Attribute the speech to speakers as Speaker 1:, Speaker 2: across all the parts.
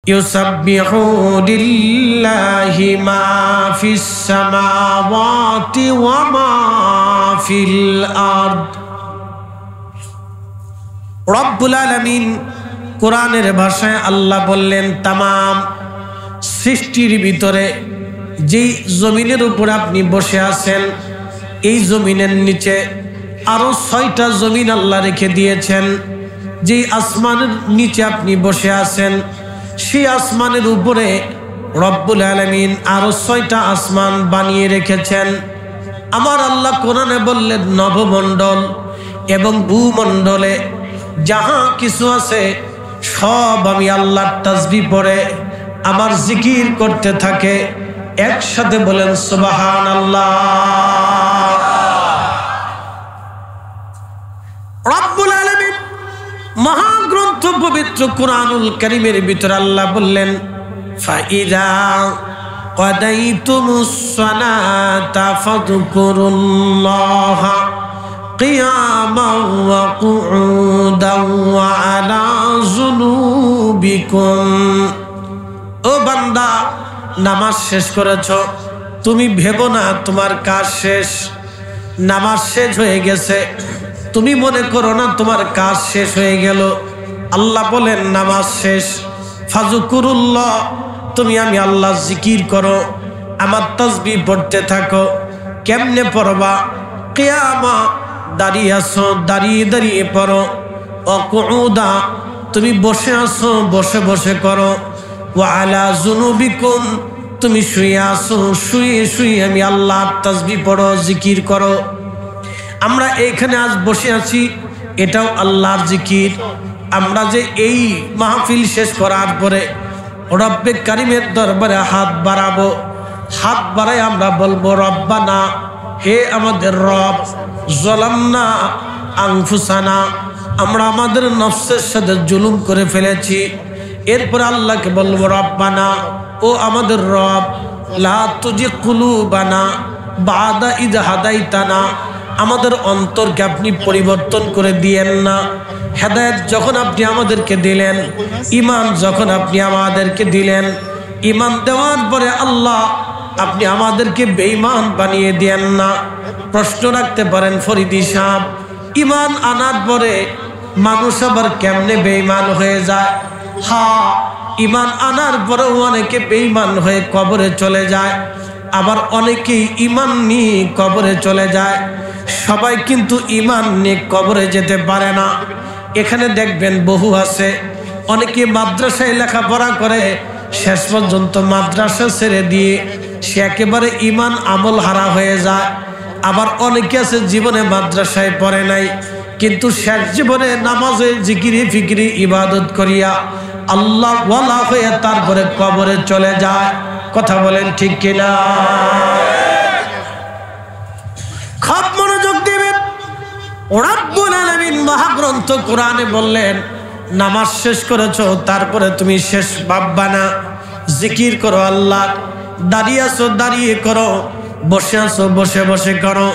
Speaker 1: ইউসাব্বিহু লিল্লাহি মা ফিস সামাওয়াতি ওয়া মা ফিল আরদ। রব্বুল আলামিন কোরআনের ভাষায় আল্লাহ বললেন, তামাম সৃষ্টির ভিতরে যেই জমিনের উপর আপনি বসে আছেন, এই জমিনের নিচে আরো 6টা জমিন আল্লাহ রেখে দিয়েছেন। যেই আসমানের নিচে আপনি বসে আছেন, সেই আসমানের উপরে রব্বুল আলামিন আরো 6টা আসমান বানিয়ে রেখেছেন। আমার আল্লাহ কোরআনে বললেন, নবমণ্ডল এবং ভূমণ্ডলে যাহা কিছু আছে সব আমি আল্লাহর তাসবিহ পড়ে আমার জিকির করতে থাকে। একসাথে বলেন সুবহানাল্লাহ। রব্বুল আলামিন মহাগ্রন্থ পবিত্র কুরআনুল কারীমের ভিতরে আল্লাহ বললেন, ফাইদা কাদাইতুমুস সালাতা ফাযকুরুল্লাহা কিয়ামান ওয়া কুউদান ওয়া আলা যুনুবিকুম। ও বান্দা, নামাজ শেষ করেছ, তুমি ভেবো না তোমার কাজ শেষ, নামাজ শেষ হয়ে গেছে। তুমি মনে করো না তোমার কাজ শেষ হয়ে গেল। আল্লাহ বলেন, নামাজ শেষ, ফাযকুরুল্লাহ, তুমি আমি আল্লাহ জিকির করো, আমার তাসবিহ পড়তে থাকো। কেমনে পড়বা? কিয়ামা, দাঁড়িয়ে আসো, দাঁড়িয়ে দাঁড়িয়ে পড়ো। অকুউদা, তুমি বসে আসো, বসে বসে করো। ওয়া আলা যুনুবিকুম, তুমি শুয়ে আসো, শুয়ে শুয়ে আমি আল্লাহর তাসবিহ পড়ো, জিকির করো। আমরা এইখানে আজ বসে আছি, এটাও আল্লাহর জিকির। আমরা যে এই মাহফিল শেষ করার পরে রব্বে কারিমের দরবারে হাত বাড়াবো, হাত বাড়াই আমরা বলবো, রব্বানা, হে আমাদের রব, যালামনা আনফুসানা, আমরা আমাদের নফসের সাথে জুলুম করে ফেলেছি। এরপর আল্লাহকে বলবো, রব্বানা, ও আমাদের রব, লা তুজিগ কুলুবানা বাদা ইয হাদাইতানা, আমাদের অন্তরকে আপনি পরিবর্তন করে দিয়েন না। হেদায়েত যখন আপনি আমাদেরকে দিলেন, ঈমান যখন আপনি আমাদেরকে দিলেন, ঈমান দেওয়ার পরে আল্লাহ আপনি আমাদেরকে বেঈমান বানিয়ে দেন না। প্রশ্ন রাখতে পারেন ফরিদি সাহেব, ঈমান আনার পরে মানুষ আবার কেমনে বেঈমান হয়ে যায়? হ্যাঁ, ঈমান আনার পরেও অনেকে বেঈমান হয়ে কবরে চলে যায়, আবার অনেকেই ঈমান নিয়ে কবরে চলে যায়। সবাই কিন্তু ঈমান নিয়ে কবরে যেতে পারে না। এখানে দেখবেন বহু আছে, অনেকে মাদ্রাসায় লেখাপড়া করে, শেষ পর্যন্ত মাদ্রাসা ছেড়ে দিয়ে সে একেবারে ঈমান আমল হারা হয়ে যায়। আবার অনেকে আছে জীবনে মাদ্রাসায় পড়ে নাই, কিন্তু শেষ জীবনে নামাজে জিকিরি ফিকিরি ইবাদত করিয়া আল্লাহ ওয়ালা হয়ে তারপরে কবরে চলে যায়। কথা বলেন ঠিক কিনা? খুব মনোযোগ দিবেন। রব্বুল আলামিন মহাগ্রন্থ কোরআনে বললেন, নামাজ শেষ করেছো, তারপরে তুমি শেষ ভাববা না, জিকির করো আল্লাহ। দাঁড়িয়ে আছো, দাঁড়িয়ে করো। বসে আছো, বসে বসে করো।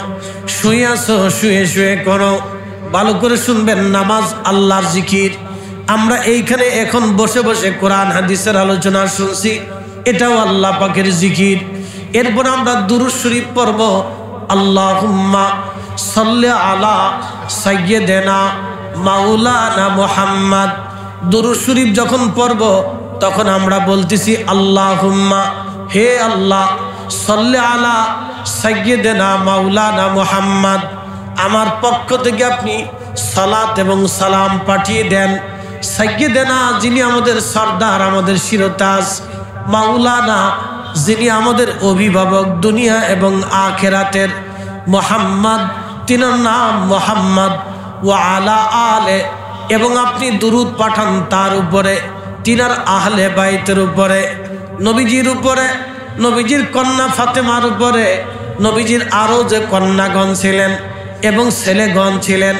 Speaker 1: শুয়ে আছো, শুয়ে শুয়ে করো। ভালো করে শুনবেন, নামাজ আল্লাহর জিকির। আমরা এইখানে এখন বসে বসে কোরআন হাদিসের আলোচনা শুনছি, এটাও আল্লাহ পাকের জিকির। এরপর আমরা দুরূদ শরীফ পড়ব, আল্লাহুম্মা সাল্লি আলা সাইয়্যিদিনা মাওলানা মুহাম্মদ। দুরূদ শরীফ যখন পড়ব তখন আমরা বলতেছি, আল্লাহুম্মা, হে আল্লাহ, সাল্লি আলা সাইয়্যিদিনা মাওলানা মুহাম্মদ, আমার পক্ষ থেকে আপনি সালাত এবং সালাম পাঠিয়ে দেন সাইয়্যিদিনা, যিনি আমাদের সর্দার, আমাদের শিরতাজ, মাওলানা, যিনি আমাদের অভিভাবক দুনিয়া এবং আখিরাতের, মুহাম্মদ, তিনার নাম মুহাম্মদ, ওয়া আলা আলে, এবং আপনি দুরূদ পাঠান তার উপরে, তিনার আহলে বাইতের উপরে, নবীজির উপরে, নবীজির কন্যা ফাতেমার উপরে, নবীজির আরও যে কন্যাগণ ছিলেন এবং ছেলেগণ ছিলেন,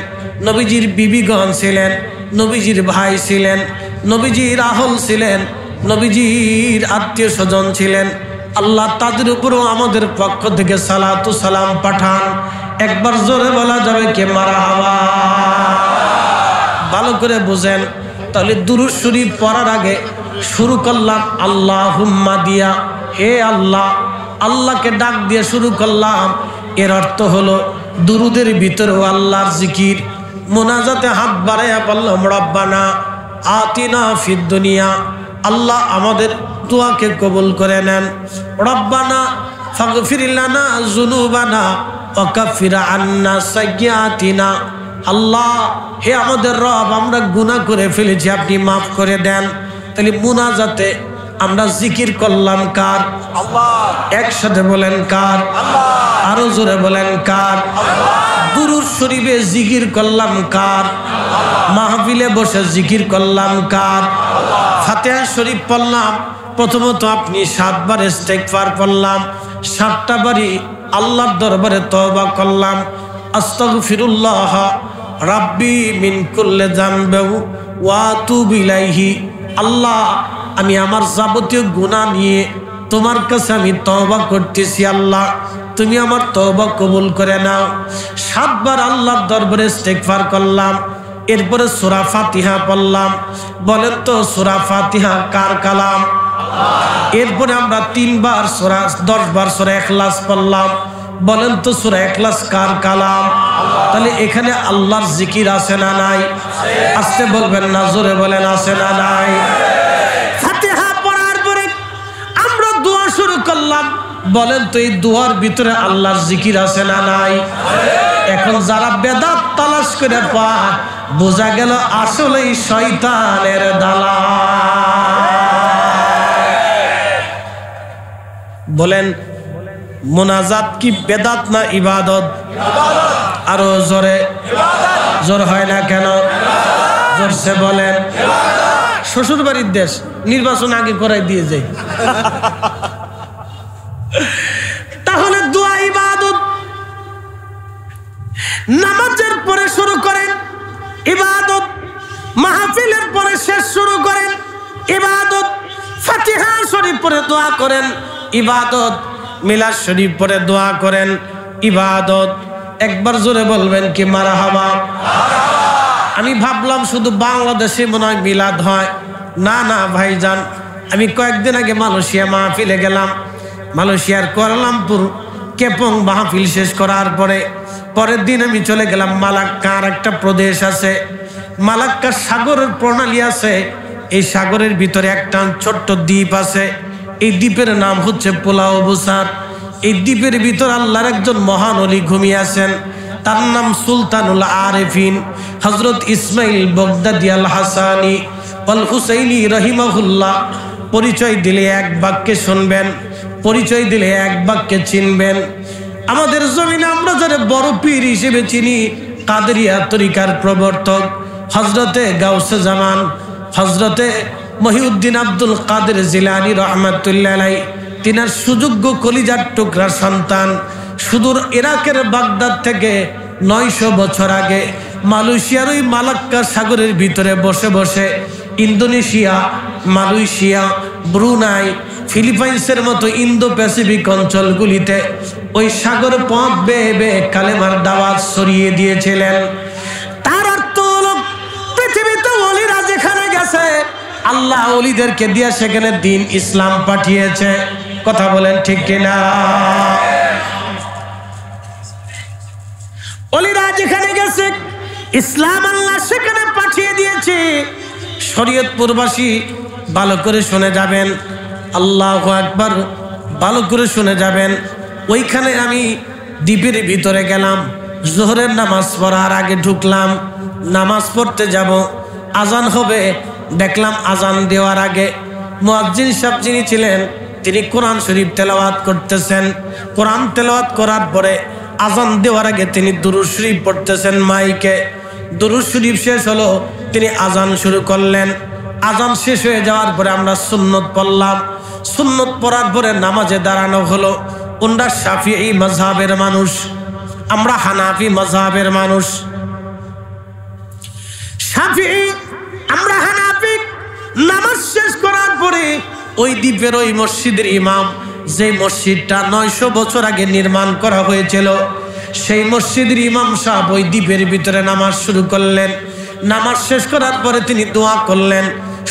Speaker 1: নবীজির বিবিগণ ছিলেন, নবীজির ভাই ছিলেন, নবীজির আহল ছিলেন, নবীজির আত্মীয় স্বজন ছিলেন, আল্লাহ তাদের উপরও আমাদের পক্ষ থেকে সালাতু সালাম পাঠান। একবার জোরে বলা যাবে কে মারহাবা? ভালো করে বুঝেন। তাহলে দুরূদ শরীফ পড়ার আগে শুরু করলাম আল্লাহুম্মা দিয়া, হে আল্লাহ, আল্লাহকে ডাক দিয়ে শুরু করলাম। এর অর্থ হলো দুরুদের ভিতরেও আল্লাহর জিকির। মোনাজাতে হাত বাড়াইয়া বললাম রব্বানা আতিনা ফিদ দুনিয়া, আল্লাহ আমাদের দোয়াকে কবুল করে নেন। রব্বানা ফাগফির লানা যুনুবানা ওয়া কাফির আন্না সাইয়্যাতিনা, আল্লাহ হে আমাদের রব, আমরা গুনাহ করে ফেলেছি, আপনি মাফ করে দেন। তাহলে মুনাজাতে আমরা জিকির করলাম কার? আল্লাহ। একসাথে বলেন কার? আল্লাহ। আরো জোরে বলেন কার? আল্লাহ। দুরূদ শরীফে জিকির করলাম কার? আল্লাহ। মাহফিলে বসে জিকির করলাম কার? আল্লাহ। ফাতিহা শরীফ পড়লাম, প্রথমত আপনি 7 বার ইস্তেগফার পড়লাম, 7টা বারই আল্লাহর দরবারে তওবা করলাম। আস্তাগফিরুল্লাহ রাব্বি মিন কুল্লি যামবি ওয়া আতুবু ইলাইহি, আল্লাহ আমি আমার যাবতীয় গুনাহ নিয়ে তোমার কাছে আমি তওবা করতেছি, আল্লাহ তুমি আমার তওবা কবুল করে নাও। 7 বার আল্লাহর দরবারে ইস্তেগফার করলাম। এরপরে সূরা ফাতিহা পড়লাম। বলেন তো সূরা ফাতিহা কার কালাম? আল্লাহ। এরপরে আমরা 3 বার সূরা 10 বার সূরা ইখলাস পড়লাম। বলেন তো সূরা ইখলাস কার কালাম? আল্লাহ। তাহলে এখানে আল্লাহর জিকির আছে না নাই? আস্তে বলবেন না, জোরে বলেন আছে না নাই? ফাতিহা পড়ার পরে আমরা দোয়া শুরু করলাম। বলেন তো এই দোয়ার ভিতরে আল্লাহর জিকির আছে না নাই? এখন যারা বেদাত তালাশ করে পায়, বোঝা গেল আসলেই শয়তানের দালাল। বলেন মুনাজাত কি বেদাত না ইবাদত? আরো জোরে, জোর হয় না কেন? জোরসে বলেন। শ্বশুর বাড়ির দেশ, নির্বাচন আগে করাই দিয়ে যায়। তাহলে দোয়া ইবাদত। নামাজের পরে শুরু করেন ইবাদত, মাহফিলের পরে শেষ শুরু করেন ইবাদত, ফাতিহা শরীফ পরে দোয়া করেন ইবাদত, মিলাদ শরীফ পরে দোয়া করেন ইবাদত। একবার জোরে বলবেন কি মারহাবা? আমি ভাবলাম শুধু বাংলাদেশে মনে হয় মিলাদ হয়। না না ভাইজান, আমি কয়েকদিন আগে মালয়েশিয়া মাহফিলে গেলাম। মালয়েশিয়ার কুয়ালালামপুর কেপং মাহফিল শেষ করার পরের দিন আমি চলে গেলাম মালাক্কা। একটা প্রদেশ আছে মালাক্কা, সাগরের প্রণালী আছে। এই সাগরের ভিতরে একটা ছোট্ট দ্বীপ আছে। এই দ্বীপের নাম হচ্ছে পোলাও বুসার। এই দ্বীপের ভিতর আল্লাহর একজন মহান ওলি ঘুমিয়ে আছেন, তার নাম সুলতানুল আরিফিন হযরত ইসমাইল বগদাদি আল হাসানি ওয়াল হুসাইনি রহিমাহুল্লাহ। পরিচয় দিলে এক বাক্যে শুনবেন, পরিচয় দিলে এক বাক্যে চিনবেন। আমাদের জমিনে আমরা যারা বড় পীর হিসেবে চিনি, কাদেরিয়া তরিকার প্রবর্তক হযরতে গাউসে জামান হযরতে মহিউদ্দিন আব্দুল কাদের জিলানী রহমাতুল্লাহ আলাইহি, তিনার সুযোগ্য কলিজার টুকরা সন্তান। সুদূর ইরাকের বাগদাদ থেকে 900 বছর আগে মালয়েশিয়ার ওই মালাক্কা সাগরের ভিতরে বসে বসে ইন্দোনেশিয়া, মালয়েশিয়া, ব্রুনাই, ফিলিপাইন্সের মতো ইন্দো প্যাসিফিক অঞ্চলগুলিতে ওই সাগর পথ বেয়ে বেয়ে কালেমার দাওয়াত ছড়িয়ে দিয়েছিলেন। তার অর্থ হলো পৃথিবীতে ওলিরা যেখানে গেছে, আল্লাহ ওলিদেরকে দিয়ে সেখানে দিন ইসলাম পাঠিয়েছে। কথা বলেন ঠিক কিনা? ওলিরা যেখানে গেছে ইসলাম আল্লাহ সেখানে পাঠিয়ে দিয়েছে। শরীয়তপুরবাসী ভালো করে শুনে যাবেন, আল্লাহু আকবার, ভালো করে শুনে যাবেন। ওইখানে আমি দ্বীপের ভিতরে গেলাম, জোহরের নামাজ পড়ার আগে ঢুকলাম, নামাজ পড়তে যাব, আজান হবে। দেখলাম আজান দেওয়ার আগে মুয়াজ্জিন সাহেব যিনি ছিলেন তিনি কোরআন শরীফ তেলাওয়াত করতেছেন। কোরআন তেলাওয়াত করার পরে আজান দেওয়ার আগে তিনি দুরূদ শরীফ পড়তেছেন মাইকে। দুরূদ শরীফ শেষ হলো, তিনি আজান শুরু করলেন। আজান শেষ হয়ে যাওয়ার পরে আমরা সুন্নত পড়লাম। সুন্নত পড়ার পরে নামাজে দাঁড়ানো হলো। ওনারা শাফিঈ মাযহাবের মানুষ, আমরা হানাফি মাযহাবের মানুষ। শাফিঈ, আমরা হানাফি। নামাজ শেষ করার পরে ওই দ্বীপের ওই মসজিদের ইমাম, যে মসজিদটা 900 বছর আগে নির্মাণ করা হয়েছিল, সেই মসজিদের ইমাম সাহেব ওই দ্বীপের ভিতরে নামাজ শুরু করলেন। নামাজ শেষ করার পরে তিনি দোয়া করলেন।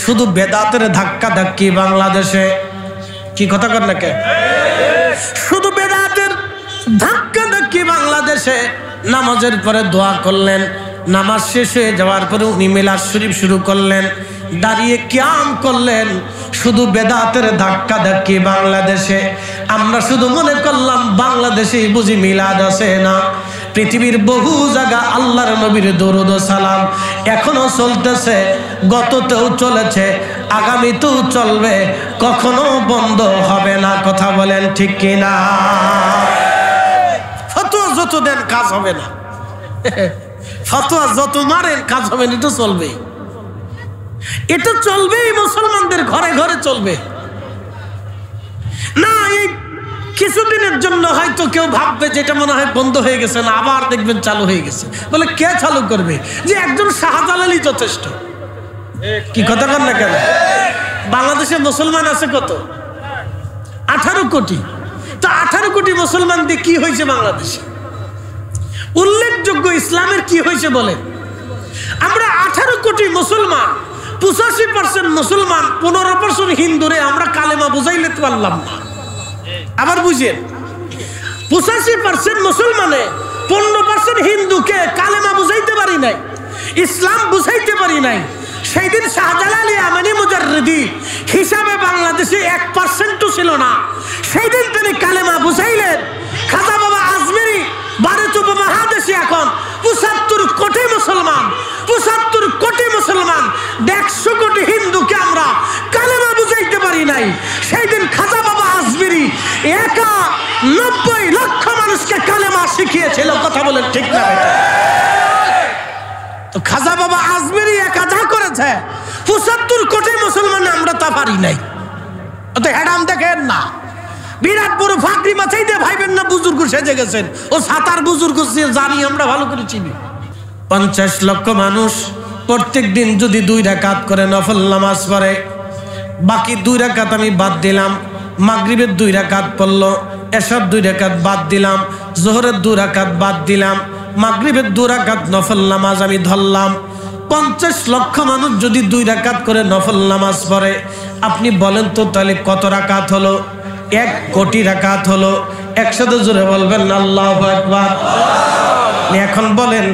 Speaker 1: শুধু বেদাতের ধাক্কা ধাক্কি বাংলাদেশে। কি কথা কর না কে? শুধু বেদাতের ধাক্কা ধাক্কি বাংলাদেশে। নামাজের পরে দোয়া করলেন, নামাজ শেষ হয়ে যাওয়ার পরে উনি মিলাদ শরীফ শুরু করলেন, দাঁড়িয়ে কিয়াম করলেন। শুধু বেদাতের ধাক্কা ধাক্কি বাংলাদেশে। আমরা শুধু মনে করলাম বাংলাদেশে বুঝি মিলাদ আছে না। পৃথিবীর বহু জায়গা আল্লাহর নবীর দরুদ ও সালাম এখনো চলতেছে, গততেও চলেছে, আগামীতেও চলবে, কখনো বন্ধ হবে না। কথা বলেন ঠিক কিনা? ফতোয়া যত দেন কাজ হবে না, ফতোয়া যত মারেন কাজ হবে না। এটা চলবে, এটা চলবেই, মুসলমানদের ঘরে ঘরে চলবে না। এই কিছুদিনের জন্য হয়তো কেউ ভাববে যেটা মনে হয় বন্ধ হয়ে গেছে, না আবার দেখবেন চালু হয়ে গেছে। বলে কে চালু করবে? যে একজন শাহজালালই যথেষ্ট। কি কথা কর না কেন? বাংলাদেশে মুসলমান আছে কত? 18 কোটি। তো 18 কোটি মুসলমান দিয়ে কি হয়েছে বাংলাদেশে? উল্লেখযোগ্য ইসলামের কি হয়েছে বলে? আমরা 18 কোটি মুসলমান, 85% মুসলমান, 15% হিন্দুরে আমরা কালেমা বুঝাইলে পারলাম না। আবার বুঝেন, 85% মুসলমানে 15% হিন্দুকে কালেমা বুঝাইতে পারি নাই, ইসলাম বুঝাইতে পারি নাই। সেই দিন শাহজালালি আমানি মুজাররিদি হিসাবে বাংলাদেশে 1% ছিল না। সেই দিন তিনি কালেমা বুঝাইলেন। খাজা বাবা আজমেরি ভারত উপমহাদেশে এখন 75 কোটি মুসলমান, 75 কোটি মুসলমান, 150 কোটি হিন্দুকে আমরা কালেমা বুঝাইতে পারি নাই। সেই দিন খাজা বাবা আজমেরি 91 লক্ষ মানুষকে কালেমা শিখিয়েছিল। কথা বলেন ঠিক না? তো খাজা বাবা আজমেরি একা যা করেছে, 75 কোটি মুসলমান আমরা তা পারি নাই। তো হ্যাডাম দেখেন না, বিরাট বড় ফাঁকরি মাথাইতে ভাইবেন না বুজুর্গ সেজে গেছেন। ও সাতার বুজুর্গ জানি, আমরা ভালো করে চিনি। 50 লক্ষ মানুষ প্রত্যেক দিন যদি 2 রাকাত করে নফল নামাজ পড়ে, বাকি 2 রাকাত আমি বাদ দিলাম। মাগরিবের 2 রাকাত পড়লো, এশার 2 রাকাত বাদ দিলাম, জোহরের 2 রাকাত বাদ দিলাম, মাগরিবের 2 রাকাত নফল নামাজ আমি ধরলাম। 50 লক্ষ মানুষ যদি 2 রাকাত করে নফল নামাজ পড়ে, আপনি বলেন তো তাহলে কত রাকাত হলো? 1 কোটি রাকাত হলো। একসাথে জোরে বলবেন আল্লাহু আকবার। এখন বলেন,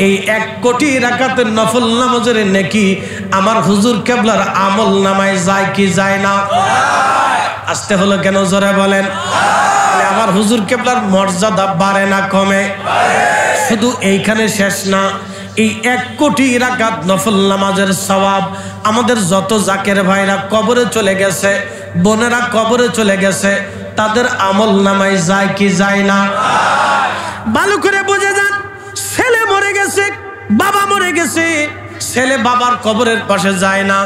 Speaker 1: এই 1 কোটি রাকাতের নফল নামাজের নেকি আমার হুজুর কেবলার আমল নামায় যায় কি যায় না? আসতে হলো কেন? জোরে বলেন। আমার হুজুর কেবলার মর্যাদা বাড়ে না কমে? শুধু এইখানে শেষ না, এই 1 কোটি রাকাত নফল নামাজের সওয়াব আমাদের যত জাকের ভাইরা কবরে চলে গেছে, বোনেরা কবরে চলে গেছে, তাদের আমল নামায় যায় কি যায় না? ভালো করে বুঝে যান। ছেলে মরে গেছে, বাবা মরে গেছে, ছেলে বাবার কবরের পাশে যায় না।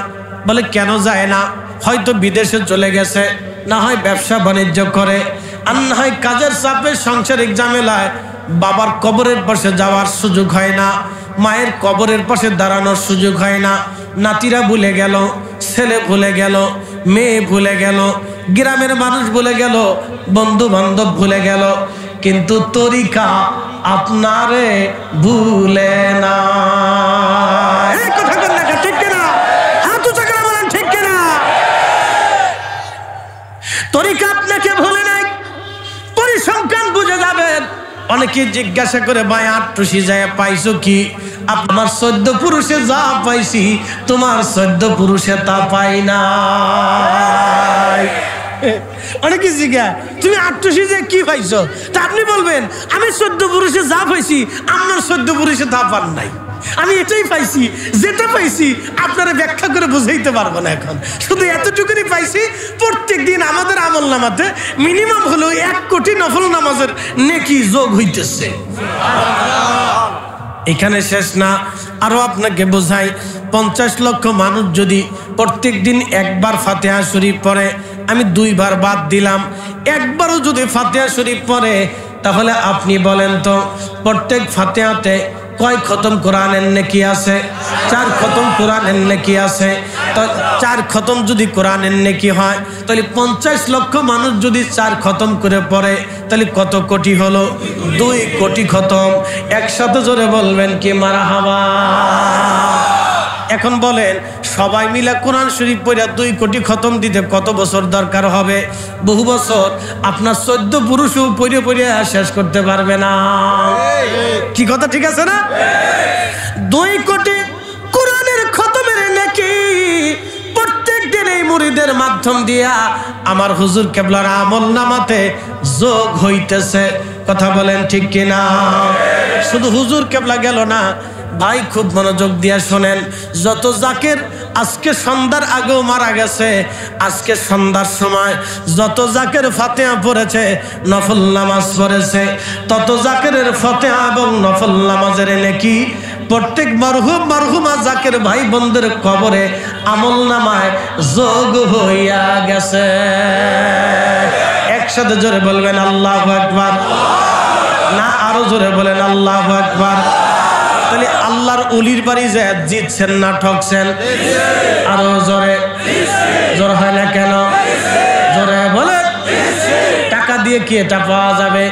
Speaker 1: বলে কেন যায় না? হয়তো বিদেশে চলে গেছে, না হয় ব্যবসা বাণিজ্য করে, আর না হয় কাজের চাপে, সংসারিক ঝামেলায় বাবার কবরের পাশে যাওয়ার সুযোগ হয় না, মায়ের কবরের পাশে দাঁড়ানোর সুযোগ হয় না। নাতিরা ভুলে গেল, ছেলে ভুলে গেল, মেয়ে ভুলে গেল, গ্রামের মানুষ ভুলে গেল, বন্ধু বান্ধব ভুলে গেল, কিন্তু তরিকা আপনারে ভুলে না। ঠিক কিনা? হাত উঁচু করে বলেন ঠিক কিনা? তরিকা আপনাকে ভুলে নাই। পরিসংখ্যান বুঝে যাবেন। অনেকে জিজ্ঞাসা করে, ভাই আটটুসি যায় পাইছো কি? আমার 14 পুরুষে যা পাইছি তোমার 14 পুরুষে তা পাই না। অনেকে জিজ্ঞা, তুমি আটটুসি যে কি পাইছো? তা আপনি বলবেন, আমি 14 পুরুষে যা পাইছি আমার 14 পুরুষে তা পান নাই। আমি এটাই পাইছি, যেটা পাইছি আপনারা ব্যাখ্যা করে বুঝাইতে পারবো না। এখন শুধু এতটুকুনি পাইছি, প্রত্যেক দিন আমাদের আমল নামাতে মিনিমাম হলো 1 কোটি নফল নামাজের নেকি যোগ হইতেছে। এখানে শেষ না, আরো আপনাকে বোঝাই। 50 লক্ষ মানুষ যদি প্রত্যেক দিন একবার ফাতিহা শরীফ পড়ে, আমি 2 বার বাদ দিলাম, একবারও যদি ফাতিহা শরীফ পড়ে, তাহলে আপনি বলেন তো প্রত্যেক ফাতিহাতে কয় খতম কোরআনের নেকি আছে? 4 খতম কোরআনের নেকি আছে। তো 4 খতম যদি কোরআনের নেকি হয়, তাহলে 50 লক্ষ মানুষ যদি 4 খতম করে পড়ে, তাহলে কত কোটি হলো? 2 কোটি খতম। একসাথে জোরে বলবেন কি মারহাবা। এখন বলেন সবাই মিলে কোরআন শরীফ পড়া 2 কোটি খতম দিতে কত বছর দরকার হবে? বহু বছর। আপনার 14 পুরুষও পড়ে পড়ে শেষ করতে পারবে না। কি কথা ঠিক আছে না? 2 কোটি কোরআনের খতমের নেকি প্রত্যেক দিন এই মুরিদের মাধ্যম দিয়া আমার হুজুর কেবলার আমলনামাতে যোগ হইতেছে। কথা বলেন ঠিক কিনা? শুধু হুজুর কেবলা গেল না ভাই, খুব মনোযোগ দিয়া শোনেন। যত জাকের আজকে সন্ধ্যার আগেও মারা গেছে, আজকে সন্ধ্যার সময় যত জাকের ফাতিহা পড়েছে, নফল নামাজ পড়েছে, তত জাকেরের ফাতিহা এবং নফল নামাজের নেকি প্রত্যেক মরহুম মরহুমা জাকের ভাই বোনদের কবরে আমল নামায় যোগ হইয়া গেছে। একসাথে জোরে বলবেন আল্লাহু আকবার। না আরো জোরে বলেন আল্লাহু আকবার। তাহলে আল্লাহর ওলির বাড়ি যে জিতছেন না ঠকছেন? আরো জোরে। জোর হয় না কেন? জোরে বলে। টাকা দিয়ে কি এটা পাওয়া যাবে?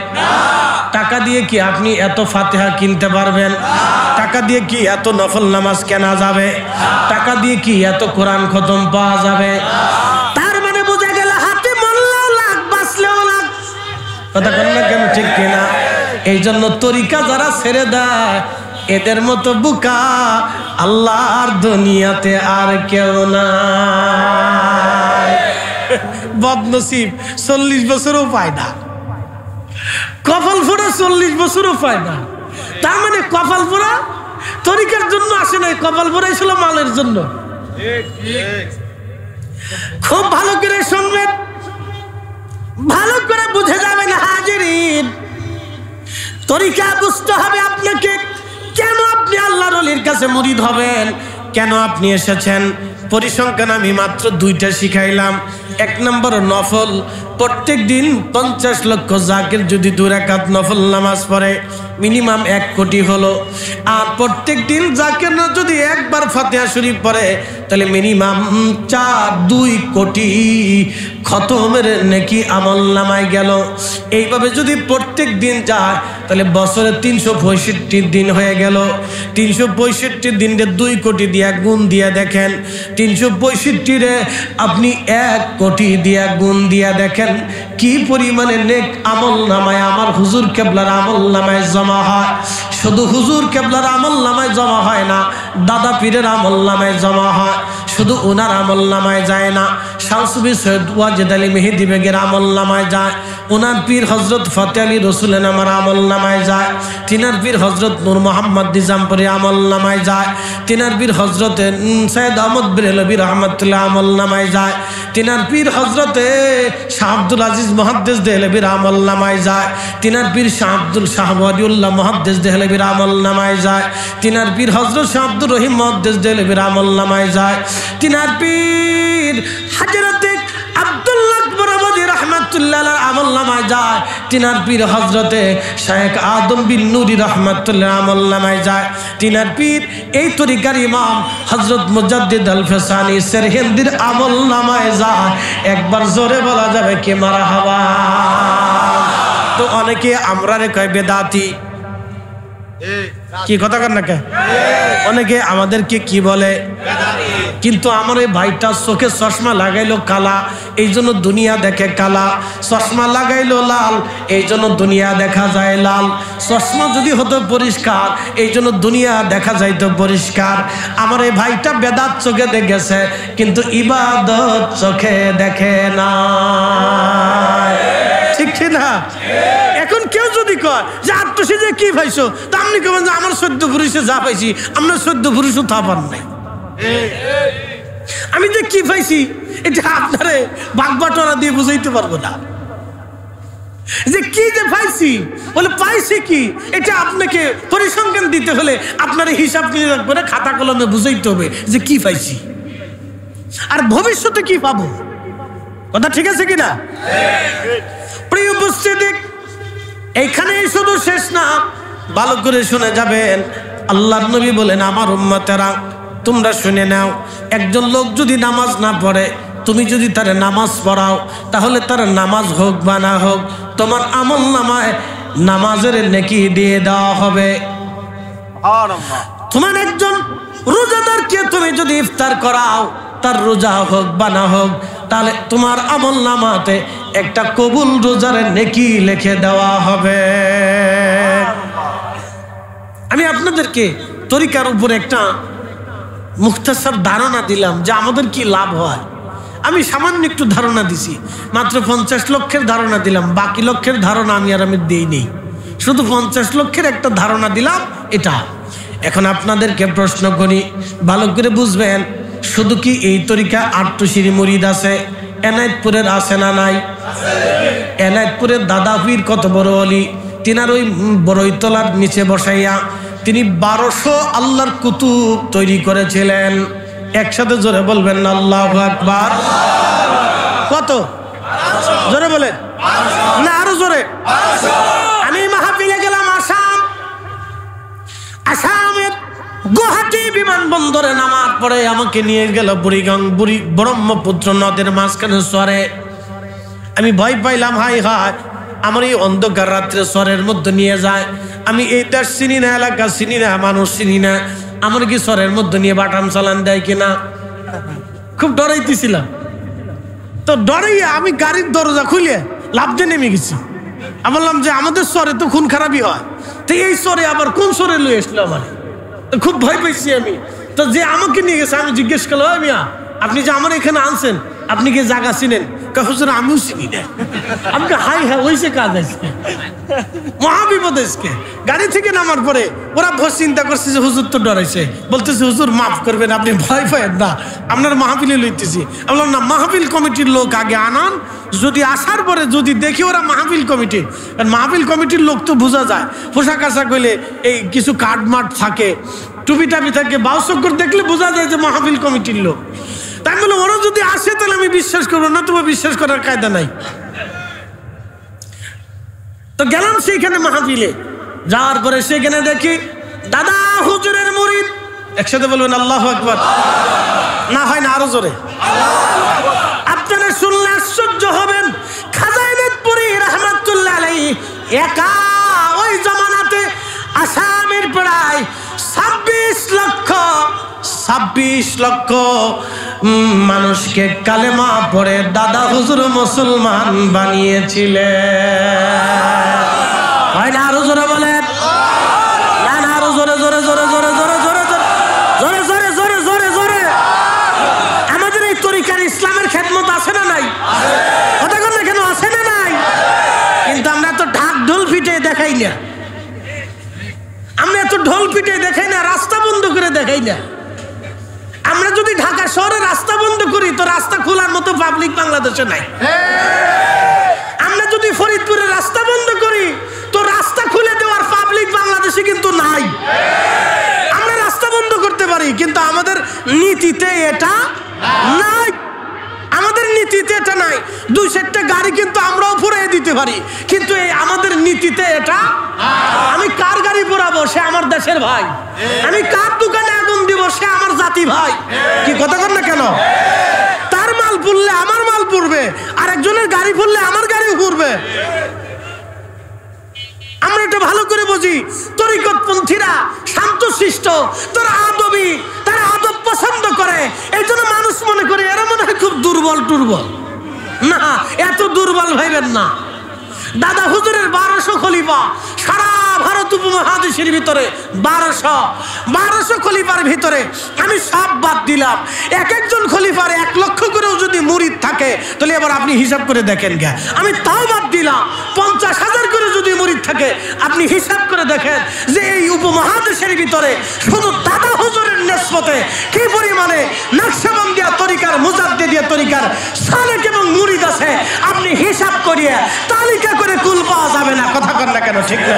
Speaker 1: টাকা দিয়ে কি আপনি এত ফাতিহা কিনতে পারবেন? টাকা দিয়ে কি এত নফল নামাজ কেনা যাবে? টাকা দিয়ে কি এত কোরআন খতম পাওয়া যাবে? তার মানে বোঝা গেল হাতে মরলেও লাখ, বাঁচলেও লাখ। কথা বলেন না কেন? ঠিক কিনা? এই জন্য তরিকা যারা ছেড়ে দেয় এদের মতো বুকা আল্লাহর দুনিয়াতে আর কেউ নাই। বদনসিব 40 বছরও পায় না, কপাল ফোড়া 40 বছরও পায় না। তার মানে কপাল ফোড়া তরিকার জন্য আসে নাই, কপাল ফোড়াই ছিল মালের জন্য। খুব ভালো করে শুনবেন, ভালো করে বুঝে যাবেন হাজিরিন। তরিকা বুঝতে হবে আপনাকে। কেন আপনি আল্লাহর ওলির কাছে মুরিদ হবেন? কেন আপনি এসেছেন? পরিসংখ্যান আমি মাত্র 2টা শিখাইলাম। 1 নম্বর নফল। প্রত্যেক দিন 50 লক্ষ জাকির যদি 2 রাকাত নফল নামাজ পড়ে মিনিমাম 1 কোটি হলো। আর প্রত্যেক দিন জাকির না যদি একবার ফাতিহা শরীফ পড়ে তাহলে মিনিমাম 2 কোটি খতমের নেকি আমল নামায় গেল। এইভাবে যদি প্রত্যেক দিন যায় তাহলে বছরে 365 দিন হয়ে গেল। 365 দিনে 2 কোটি দিয়া গুণ দিয়া দেখেন। 365 রে আপনি 1 কোটি দিয়া গুণ দিয়া দেখেন কি পরিমাণে নেক আমল নামায় আমার হুজুর কেবলার আমল নামায় জমা হয়। শুধু হুজুর কেবলার আমল নামায় জমা হয় না, দাদা পীরের আমল নামায় জমা হয়। শুধু ওনার আমল নামায় যায় না, শামসুবি সৈয়দ ওয়াজেদ আলী মেহেদি বেগের আমল নামায় যায়। ওনার পীর হজরত ফতে আলী রসুলের আমার আমল নামায় যায়। তিনার পীর হজরত নূর মোহাম্মদ নিজামপুরি আমল নামায় যায়। তিনার পীর হজরত সৈয়দ আহমদ বেরেলভী রহমতুল্লাহ আমল নামায় যায়। তিনার পীর হজরতে শাহ আব্দুল আজিজ মুহাদ্দিস দেহলভীর আমল নামায় যায়। তিনার পীর শাহ আব্দুল শাহ ওয়ালিউল্লাহ মুহাদ্দিস দেহলভীর আমল নামায় যায়। তিনার পীর হজরত শাহ আব্দুর রহিম মুহাদ্দিস দেহলভীর আমল নামায় যায়। তিনার পীর হযরতে আব্দুল্লাহ বরাবদি রহমাতুল্লাহ আমল নামায় যায়। তিনার পীর হজরতে শেখ আদম বিন নুরি রহমাতুল্লাহ আমল নামায় যায়। তিনার পীর এই তরিকার ইমাম হজরত মুজাদ্দিদ আল ফেসানি সেরহিন্দির আমল নামায় যায়। একবার জোরে বলা যাবে কি মারহাবা? তো অনেকে আমরা রে কয় বেদাতি। কি কথা কর না কে? অনেকে আমাদেরকে কি বলে? কিন্তু আমার এই ভাইটা চোখে চশমা লাগাইলো কালা, এই জন্য দুনিয়া দেখে কালা। চশমা লাগাইলো লাল, এই জন্য দুনিয়া দেখা যায় লাল। চশমা যদি হতো পরিষ্কার, এই জন্য দুনিয়া দেখা যাইতো পরিষ্কার। আমার এই ভাইটা বেদাত চোখে দেখেছে কিন্তু ইবাদত চোখে দেখে না। ঠিক না? এখন কেউ যদি কয় যে আত্মসে যে কি পাইছো, তা আপনি কেমন যে আমার 14 পুরুষে যা পাইছি আমরা 14 পুরুষও তা পান নাই। আমি যে কি পাইছি এটা আপনারে বাগবাটোয়ারা দিয়ে বুঝাইতে পারবো না। যে কি যে পাইছি বলে পাইছি কি এটা আপনাকে পরিসংখ্যান দিতে হলে আপনার হিসাব নিয়ে করে খাতা কলমে বুঝাইতে হবে যে কি পাইছি আর ভবিষ্যতে কি পাবো। কথা ঠিক আছে কিনা? প্রিয় উপস্থিতি, এইখানেই শুধু শেষ না, ভালো করে শুনে যাবেন। আল্লাহর নবী বলেন আমার উম্মতেরা তোমরা শুনে নাও, একজন লোক যদি নামাজ না পড়ে তুমি যদি তার নামাজ পড়াও তাহলে তার নামাজ হোক বা না হোক তোমার আমল নামায় নামাজের নেকি দিয়ে দেওয়া হবে। তোমার একজন রোজাদারকে তুমি যদি ইফতার করাও, তার রোজা হোক বা না হোক, তাহলে তোমার আমল নামাতে একটা কবুল রোজার নেকি লিখে দেওয়া হবে। আমি আপনাদেরকে তরিকার উপর একটা মুখতাসার ধারণা দিলাম যে আমাদের কি লাভ হয়। আমি সামান্য একটু ধারণা দিছি, মাত্র 50 লক্ষের ধারণা দিলাম, বাকি লক্ষের ধারণা আমি দিইনি, শুধু 50 লক্ষের একটা ধারণা দিলাম এটা। এখন আপনাদেরকে প্রশ্ন করি, ভালো করে বুঝবেন, শুধু কি এই তরিকা আট্টুশিরি মুরিদ আছে? এনায়েতপুরের আছে না নাই? এনায়েতপুরের দাদা পীর কত বড় ওলি, তিনার ওই বড়ইতলার নিচে বসাইয়া তিনি 1200 আল্লাহর কুতুব তৈরি করেছিলেন। একসাথে জোরে বলবেন না আল্লাহু আকবার। কত জোরে বলেন না, আরো জোরে। আমি মাহফিলে গেলাম আসামের গুয়াহাটি বিমানবন্দরে নামার পরে আমাকে নিয়ে গেল বুড়ি ব্রহ্মপুত্র নদের মাঝখানে সরে। আমি ভয় পাইলাম, হাই হাই আমার এই অন্ধকার রাত্রে সরের মধ্যে নিয়ে যায়। আমি এই দেশ চিনি না, এলাকা চিনি না, মানুষ চিনি না, আমার কি সরের মধ্যে নিয়ে বাটাম চালান দেয় কিনা, খুব ডরাইতেছিলাম। তো ডরাইয়া আমি গাড়ির দরজা খুলে লাফ দিয়ে নেমে গেছি। আমি বললাম যে আমাদের সরে তো খুন খারাপই হয়, তো এই সরে আবার কোন সরে লয়ে আসলো আমার, তো খুব ভয় পাইছি আমি। তো যে আমাকে নিয়ে গেছে আমি জিজ্ঞেস করলাম, মিয়া আপনি যে আমার এখানে আনছেন, আপনি কি জায়গা চিনেন? হুজুর আমিও চিনি না। আমি হাই হ্যাঁ ওইসে কাজ আজকে, মহাবিপদ আজকে। গাড়ি থেকে নামার পরে ওরা চিন্তা করছে যে হুজুর তো ডরাইছে, বলতেছে হুজুর মাফ করবেন, আপনি ভয় পায়েন না, আপনার মাহফিলে লইতেছি। আমি বললাম না, মাহফিল কমিটির লোক আগে আনান, যদি আসার পরে যদি দেখি ওরা মাহফিল কমিটির, কারণ মাহফিল কমিটির লোক তো বোঝা যায়, পোশাক আশাক হইলে এই কিছু কাঠ মাঠ থাকে, টুপি টাপি থাকে, বাউচক্কর দেখলে বোঝা যায় যে মাহফিল কমিটির লোক। তাই বলে ওরা যদি আসে তাহলে আমি বিশ্বাস করবো না, তোমার বিশ্বাস করার কায়দা নাই। তো গেলাম সেইখানে মাহফিলে, যাওয়ার পরে সেখানে দেখি দাদা হুজুরের মুরিদ। একসাথে বলবেন আল্লাহু আকবার। না হয় না, আরো জোরে। আপনারা শুনলে আশ্চর্য হবেন, খাজা এনায়েতপুরী রাহমাতুল্লাহ আলাইহি একা ওই জামানাতে আসামের প্রায় 26 লক্ষ মানুষকে কালেমা পড়ে দাদা হুজুর মুসলমান বানিয়েছিলেন। হয় না, আরো জোরে বলেন। না না, আরো জোরে জোরে জোরে জোরে জোরে জোরে জোরে জোরে জোরে জোরে জোরে। আমাদের এই তরিকার ইসলামের খেদমত আছে না নাই? কথা বল না কেন, আছে না নাই? কিন্তু আমরা তো ঢাক ঢোল পিটে দেখাই না, আমরা তো ঢোল পিটে দেখাই না, রাস্তা বন্ধ করে দেখাই না। আমরা যদি ঢাকা শহরে রাস্তা বন্ধ করি তো রাস্তা খোলার মতো পাবলিক বাংলাদেশে নাই। আমরা যদি ফরিদপুরে রাস্তা বন্ধ করি তো রাস্তা খুলে দেওয়ার পাবলিক বাংলাদেশে কিন্তু নাই। আমরা রাস্তা বন্ধ করতে পারি, কিন্তু আমাদের নীতিতে এটা নাই। আমাদের নীতিতে এটা নাই। 2-4টা গাড়ি কিন্তু আমরাও ফুরাই দিতে পারি, কিন্তু এই আমাদের নীতিতে এটা। আমি কার গাড়ি পোড়াবো, সে আমার দেশের ভাই। আমি কার দোকানে আগুন দিব, সে আমার জাতি ভাই। কি কথা কর না কেন? তার মাল পুড়লে আমার মাল পুড়বে, আর একজনের গাড়ি পুড়লে আমার গাড়িও পুড়বে। আমরা এটা ভালো করে বুঝি। তরিকতপন্থীরা শান্তশিষ্ট, তারা আদবী, তারা আদব পছন্দ করে, এই জন্য মানুষ মনে করে এরা মনে হয় খুব দুর্বল না, এত দুর্বল ভাইবেন না। দাদা হুজুরের 1200 খলিফা, সারা ভারত উপমহাদেশের ভিতরে 1200 খলিফার ভিতরে আমি সব বাদ দিলাম। এক একজন খলিফার 1 লক্ষ করেও যদি মুরিদ থাকে তাহলে এবার আপনি হিসাব করে দেখেন গে, আমি তাও বাদ দিলাম। 50,000 করে যদি মুরিদ থাকে আপনি হিসাব করে দেখেন যে এই উপমহাদেশের ভিতরে শুধু দাদা হুজুরের নিসবতে কি পরিমাণে নকশবন্দিয়া তরিকার, মুজাদ্দিদিয়া তরিকার সালেক এবং মুরিদ আছে। আপনি হিসাব করিয়ে তালিকা করে কুল পাওয়া যাবে না। কথা কর না কেন, ঠিক না?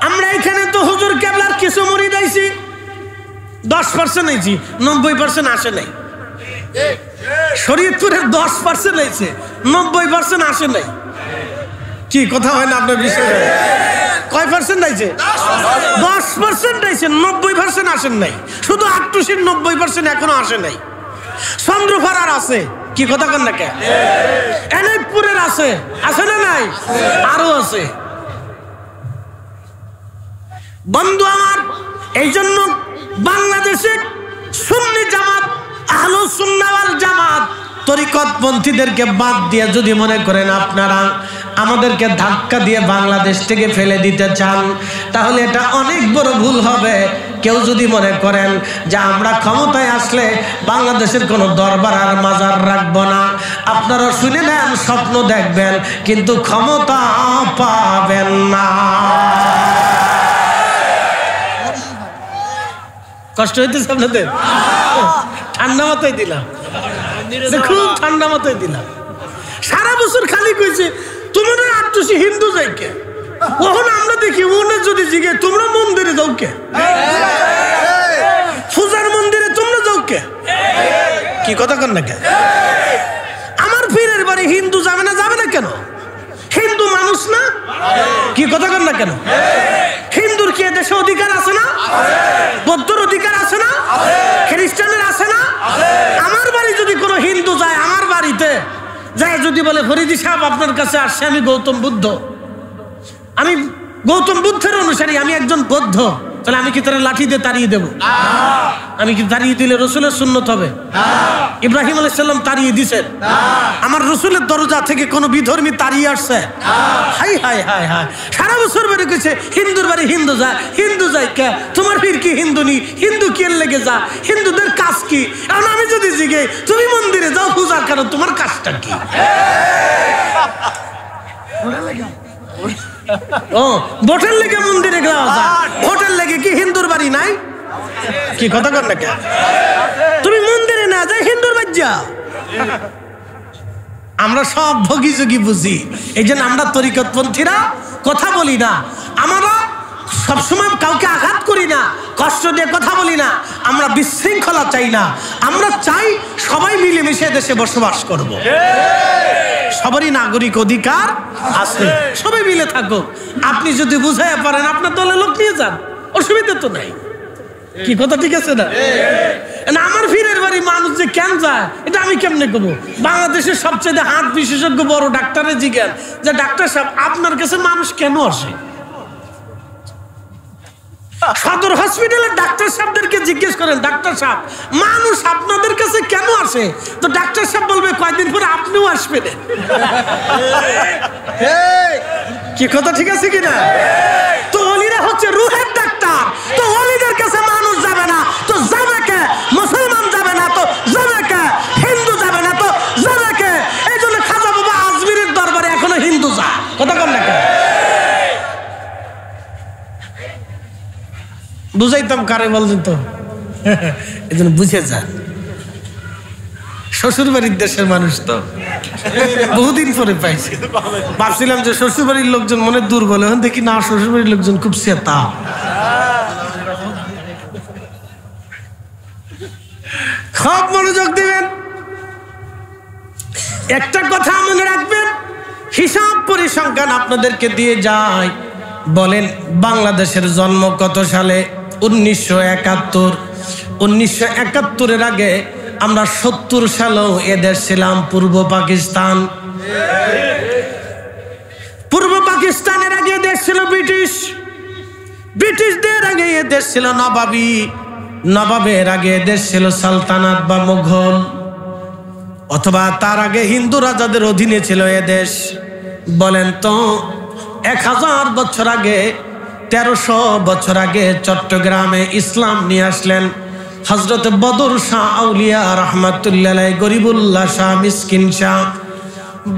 Speaker 1: আমরা এখানে তো হুজুর কেবলার কিছু মুরিদ আইছি, 10% আইছি, 90% আসে নাই। শরীয়তপুরের 10% আইছে, 90% আসে নাই। কি কথা হয় না আপনার বিষয়ে? কয় পার্সেন্ট আইছে? 10% আইছে, 90% আসেন নাই। শুধু আটটুসির 90% এখনো আসে নাই। চন্দ্রপাড়ার আছে, কি কথা কন না কে? এনায়তপুরের আছে, আছে না নাই? আরো আছে। বন্ধু আমার, এই জন্য বাংলাদেশে সুন্নি জামাত, আহলুস সুন্নাহ ওয়াল জামাত তরিকতপন্থীদেরকে বাদ দিয়ে যদি মনে করেন আপনারা আমাদেরকে ধাক্কা দিয়ে বাংলাদেশ থেকে ফেলে দিতে চান, তাহলে এটা অনেক বড় ভুল হবে। কেউ যদি মনে করেন যে আমরা ক্ষমতায় আসলে বাংলাদেশের কোনো দরবার আর মাজার রাখবো না, আপনারা শুনে নেন, স্বপ্ন দেখবেন কিন্তু ক্ষমতা পাবেন না। কষ্ট হইতেছে আপনাদের? ঠান্ডা মাথায় দিলাম, খুব ঠান্ডা মাথায় দিলাম। সারা বছর খালি কইছে তোমরা আটটুসি হিন্দু যাই কে, ওখানে আমরা দেখি ওনে যদি জিগে তোমরা মন্দিরে যাও কে, পূজার মন্দিরে তোমরা যাও কে, কি কথা কন না কে? আমার পীরের বাড়ি হিন্দু যাবে না, যাবে না কেন? হিন্দু মানুষ না, কি কথা কন না কেন? হিন্দুর কি দেশে অধিকার আছে না? বৌদ্ধর অধিকার আছে না? খ্রিস্টানের আছে না? আমার বাড়ি যদি কোনো হিন্দু যায়, আমার বাড়িতে যায় যদি বলে ফরিদি সাহেব আপনার কাছে আসছে, আমি গৌতম বুদ্ধ, আমি গৌতম বুদ্ধের অনুসারী, আমি একজন বৌদ্ধ, তাহলে আমি কি তারা লাঠি দিয়ে তাড়িয়ে দেবো? আমি কি তাড়িয়ে দিলে রসুলের সুন্নত হবে? ইব্রাহিম আলাইহিস সালাম তাড়িয়ে দিছেন, আমার রসুলের দরজা থেকে কোনো বিধর্মী তাড়িয়ে আসছে? হাই হাই হাই হাই, সারা বছর বেড়ে গেছে হিন্দুর বাড়ি হিন্দু যায়, হিন্দু যায় কে? তোমার ফির কি হিন্দু নি? হিন্দু কে লেগে যা? হিন্দুদের কাজ কি? এখন আমি যদি জিগে তুমি মন্দিরে যাও পূজা করো, তোমার কাজটা কি? ও ভোটের লেগে মন্দিরে যাওয়া যায়, ভোটের লেগে কি হিন্দুর বাড়ি নাই? কি কথা কর না কে? তুমি মন্দিরে না যাই হিন্দুর বাড়ি যাও। আমরা সব ভোগী যোগী বুঝি, এই জন্য আমরা তরিকতপন্থীরা কথা বলি না, আমরা সবসময় কাউকে আঘাত করি না, কষ্ট দিয়ে কথা বলি না, আমরা বিশৃঙ্খলা চাই না, আমরা চাই সবাই মিলেমিশে দেশে বসবাস করব। সবারই নাগরিক অধিকার আছে, সবাই মিলে থাকো। আপনি যদি বুঝাইয়া পারেন আপনার দলে লোক নিয়ে যান, অসুবিধা তো নাই, কি কথা ঠিক আছে না? আমার ফিরের বাড়ি মানুষ যে কেন যায় এটা আমি কেমনে করবো? বাংলাদেশের সবচেয়ে হার্ট বিশেষজ্ঞ বড় ডাক্তারের জিজ্ঞান যে ডাক্তার সাহেব আপনার কাছে মানুষ কেন আসে? সদর হসপিটালের ডাক্তার সাহেবদেরকে জিজ্ঞেস করেন, ডাক্তার সাহেব মানুষ আপনাদের কাছে কেন আসে? তো ডাক্তার সাহেব বলবে কয়েকদিন পরে আপনিও আসবেন। কি কথা ঠিক আছে কিনা? তো ওলিরা হচ্ছে রুহের ডাক্তার, তো ওলিদের কাছে মানুষ যাবে না, তো যাবে কে? মুসলমান যাবে না, তো যাবে কে? হিন্দু যাবে না, তো যাবে কে? এই জন্য খাজা বাবা আজমিরের দরবারে এখনো হিন্দু যায়, কথা কম না কেন? বুঝাইতাম কারে বলছেন তো, এই জন্য বুঝে যান। শ্বশুর বাড়ির দেশের মানুষ তো বহুদিন পরে পাইছে, ভাবছিলাম যে শ্বশুর বাড়ির লোকজন মনে দুর্বল, এখন দেখি না শ্বশুর বাড়ির লোকজন খুব চেতা। খুব মনোযোগ দিবেন, একটা কথা মনে রাখবেন, হিসাব পরিসংখ্যান আপনাদেরকে দিয়ে যায়। বলেন বাংলাদেশের জন্ম কত সালে? 1971। 1971-এর আগে আমরা 70 সালেও এদেশ ছিলাম পূর্ব পাকিস্তান। পূর্ব পাকিস্তানের আগে দেশ ছিল ব্রিটিশ, ব্রিটিশদের আগে এদেশ ছিল নবাবী, নবাবের আগে দেশ ছিল সালতানাত বা মুঘল, অথবা তার আগে হিন্দু রাজাদের অধীনে ছিল এদেশ। বলেন তো 1000 বছর আগে, 1300 বছর আগে চট্টগ্রামে ইসলাম নিয়ে আসলেন হযরত বদর শাহ আউলিয়া রহমাতুল্লাহ আলাইহি, গরিবুল্লাহ শাহ, মিসকিন শাহ,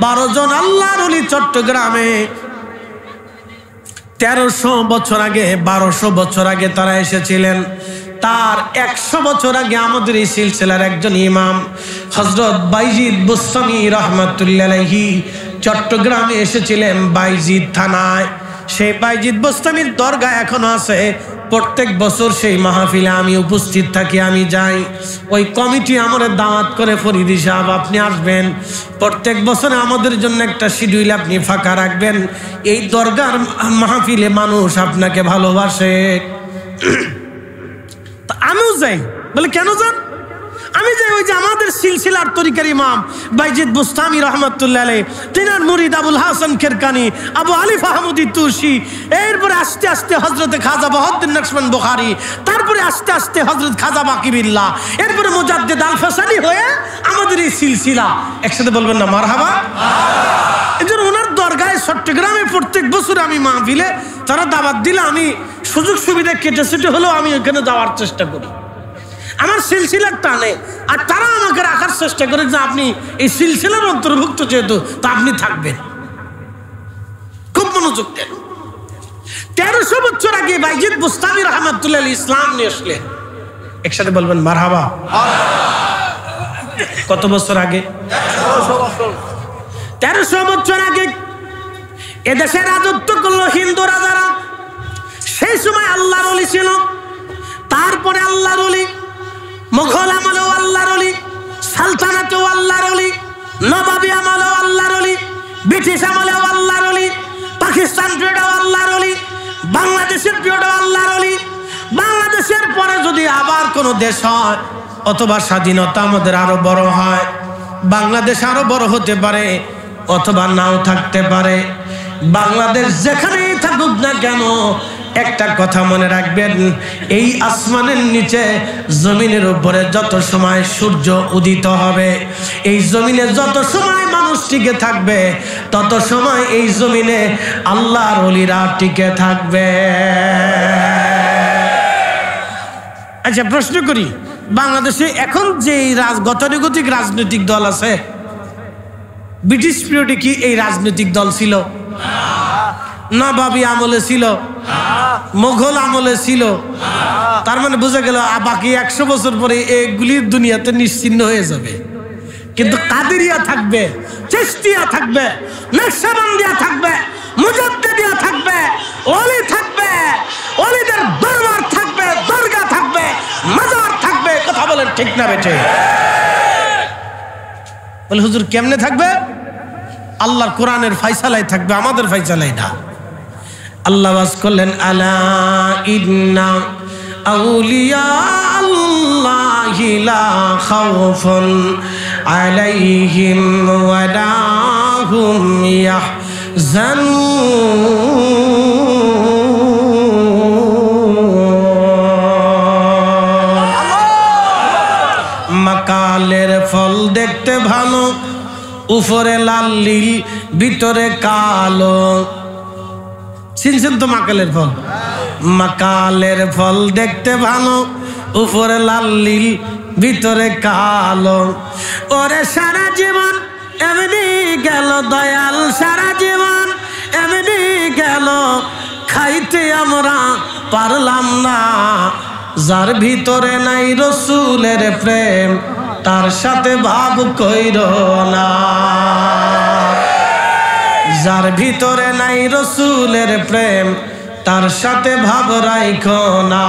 Speaker 1: 12 জন আল্লাহর ওলি চট্টগ্রামে 1300 বছর আগে, 1200 বছর আগে তারা এসেছিলেন। তার 100 বছর আগে আমাদের এই সিলসিলার একজন ইমাম হযরত বাইজিদ বুস্তামি রহমাতুল্লাহ আলাইহি চট্টগ্রামে এসেছিলেন বাইজিদ থানায়। সেই বাইজিদ বুস্তামির দরগা এখনো আছে, প্রত্যেক বছর সেই মাহফিলে আমি উপস্থিত থাকি, আমি যাই। ওই কমিটি আমাদের দাওয়াত করে, ফরিদি সাহেব আপনি আসবেন, প্রত্যেক বছর আমাদের জন্য একটা শিডিউল আপনি ফাঁকা রাখবেন, এই দরগার মাহফিলে মানুষ আপনাকে ভালোবাসে। আমিও যাই। বলে কেন যান? আমি যাই ওই যে আমাদের সিলসিলার তরিকার ইমাম বাইজিদ বুস্তামি রহমতুল্লাহ আলাইহি, তিনার মুরিদ আবুল হাসান খেরকানি, আবু আলিফ আহমদি তুসি, এরপরে আস্তে আস্তে হজরতে খাজা বাহাউদ্দিন নকশবন্দ বুখারী, তারপরে আস্তে আস্তে হজরত খাজা বাকিবিল্লাহ, এরপরে মুজাদ্দিদ আল ফাসানি হয়ে আমাদের এই সিলসিলা। একসাথে বলবেন না মারহাবা? এই জন্য ওনার দরগায় চট্টগ্রামে প্রত্যেক বছর আমি মাহফিলে তারা দাওয়াত দিলে আমি সুযোগ সুবিধা কেটে সেটে হলেও আমি ওখানে যাওয়ার চেষ্টা করি, আমার সিলসিলার টানে। আর তারা আমাকে রাখার চেষ্টা করে যে আপনি এই সিলসিলার অন্তর্ভুক্ত যেহেতু, তা আপনি থাকবেন। খুব মনোযোগ দেন। 1300 বছর আগে বাইজিদ বুস্তামি রহমতুল্লাহ আলাইহি ইসলাম নিয়ে আসলেন। একসাথে বলবেন মারহাবা। কত বছর আগে? 1300 বছর আগে এদেশে রাজত্ব করলো হিন্দু রাজারা। সেই সময় আল্লাহর ওলি ছিল, তারপরে আল্লাহর ওলি, মুঘল আমলেও আল্লাহর ওলি, সালতানাতেও আল্লাহর ওলি, নবাবী আমলেও আল্লাহর ওলি, ব্রিটিশ আমলেও আল্লাহর ওলি, পাকিস্তান পিরিয়ডেও আল্লাহর ওলি, বাংলাদেশের পিরিয়ডেও আল্লাহর ওলি। বাংলাদেশের পরে যদি আবার কোনো দেশ হয় অথবা স্বাধীনতা আমাদের আরো বড় হয়, বাংলাদেশ আরো বড় হতে পারে অথবা নাও থাকতে পারে। বাংলাদেশ যেখানেই থাকুক না কেন, একটা কথা মনে রাখবেন, এই আসমানের নিচে জমিনের উপরে যত সময় সূর্য উদিত হবে, এই জমিনে যত সময় মানুষ টিকে থাকবে, তত সময় এই জমিনে আল্লাহর ওলিরা টিকে থাকবে। আচ্ছা প্রশ্ন করি, বাংলাদেশে এখন যে গতানুগতিক রাজনৈতিক দল আছে, ব্রিটিশ পিরিয়ডে কি এই রাজনৈতিক দল ছিল? নবাবী আমলে ছিল, মুঘল আমলে ছিল। তার মানে বোঝা গেল বাকি 100 বছর পরে এগুলির দুনিয়াতে নিশ্চিহ্ন হয়ে যাবে। কিন্তু কাদেরিয়া থাকবে, চিশতিয়া থাকবে, নকশবন্দিয়া থাকবে, মুজাদ্দিদিয়া থাকবে, ওলি থাকবে, ওলিদের দরবার থাকবে, দরগা থাকবে, মাজার থাকবে। কথা বলেন ঠিক না বেঠে? বলে হুজুর কেমনে থাকবে? আল্লাহর কোরআনের ফায়সালাই থাকবে, আমাদের ফায়সালাই না। আল্লাহ ওয়াজ করলেন, আলা ইন্না আউলিয়া আল্লাহি লা খাউফুন আলাইহিম ওয়া লা হুম ইয়াহজানুন। মাকালের ফল দেখতে ভালো, উপরে লাল নীল ভিতরে কালো। চিনছেন তো মাকালের ফল? মাকালের ফল দেখতে ভালো, উপরে লাল নীল ভিতরে কালো। ওরে সারা জীবন এমনি গেল দয়াল, সারা জীবন এমনি গেল, খাইতে আমরা পারলাম না। যার ভিতরে নাই রসুলের প্রেম, তার সাথে ভাব কইর না। যার ভিতরে নাই রসুলের প্রেম, তার সাথে ভাব রাইখো না।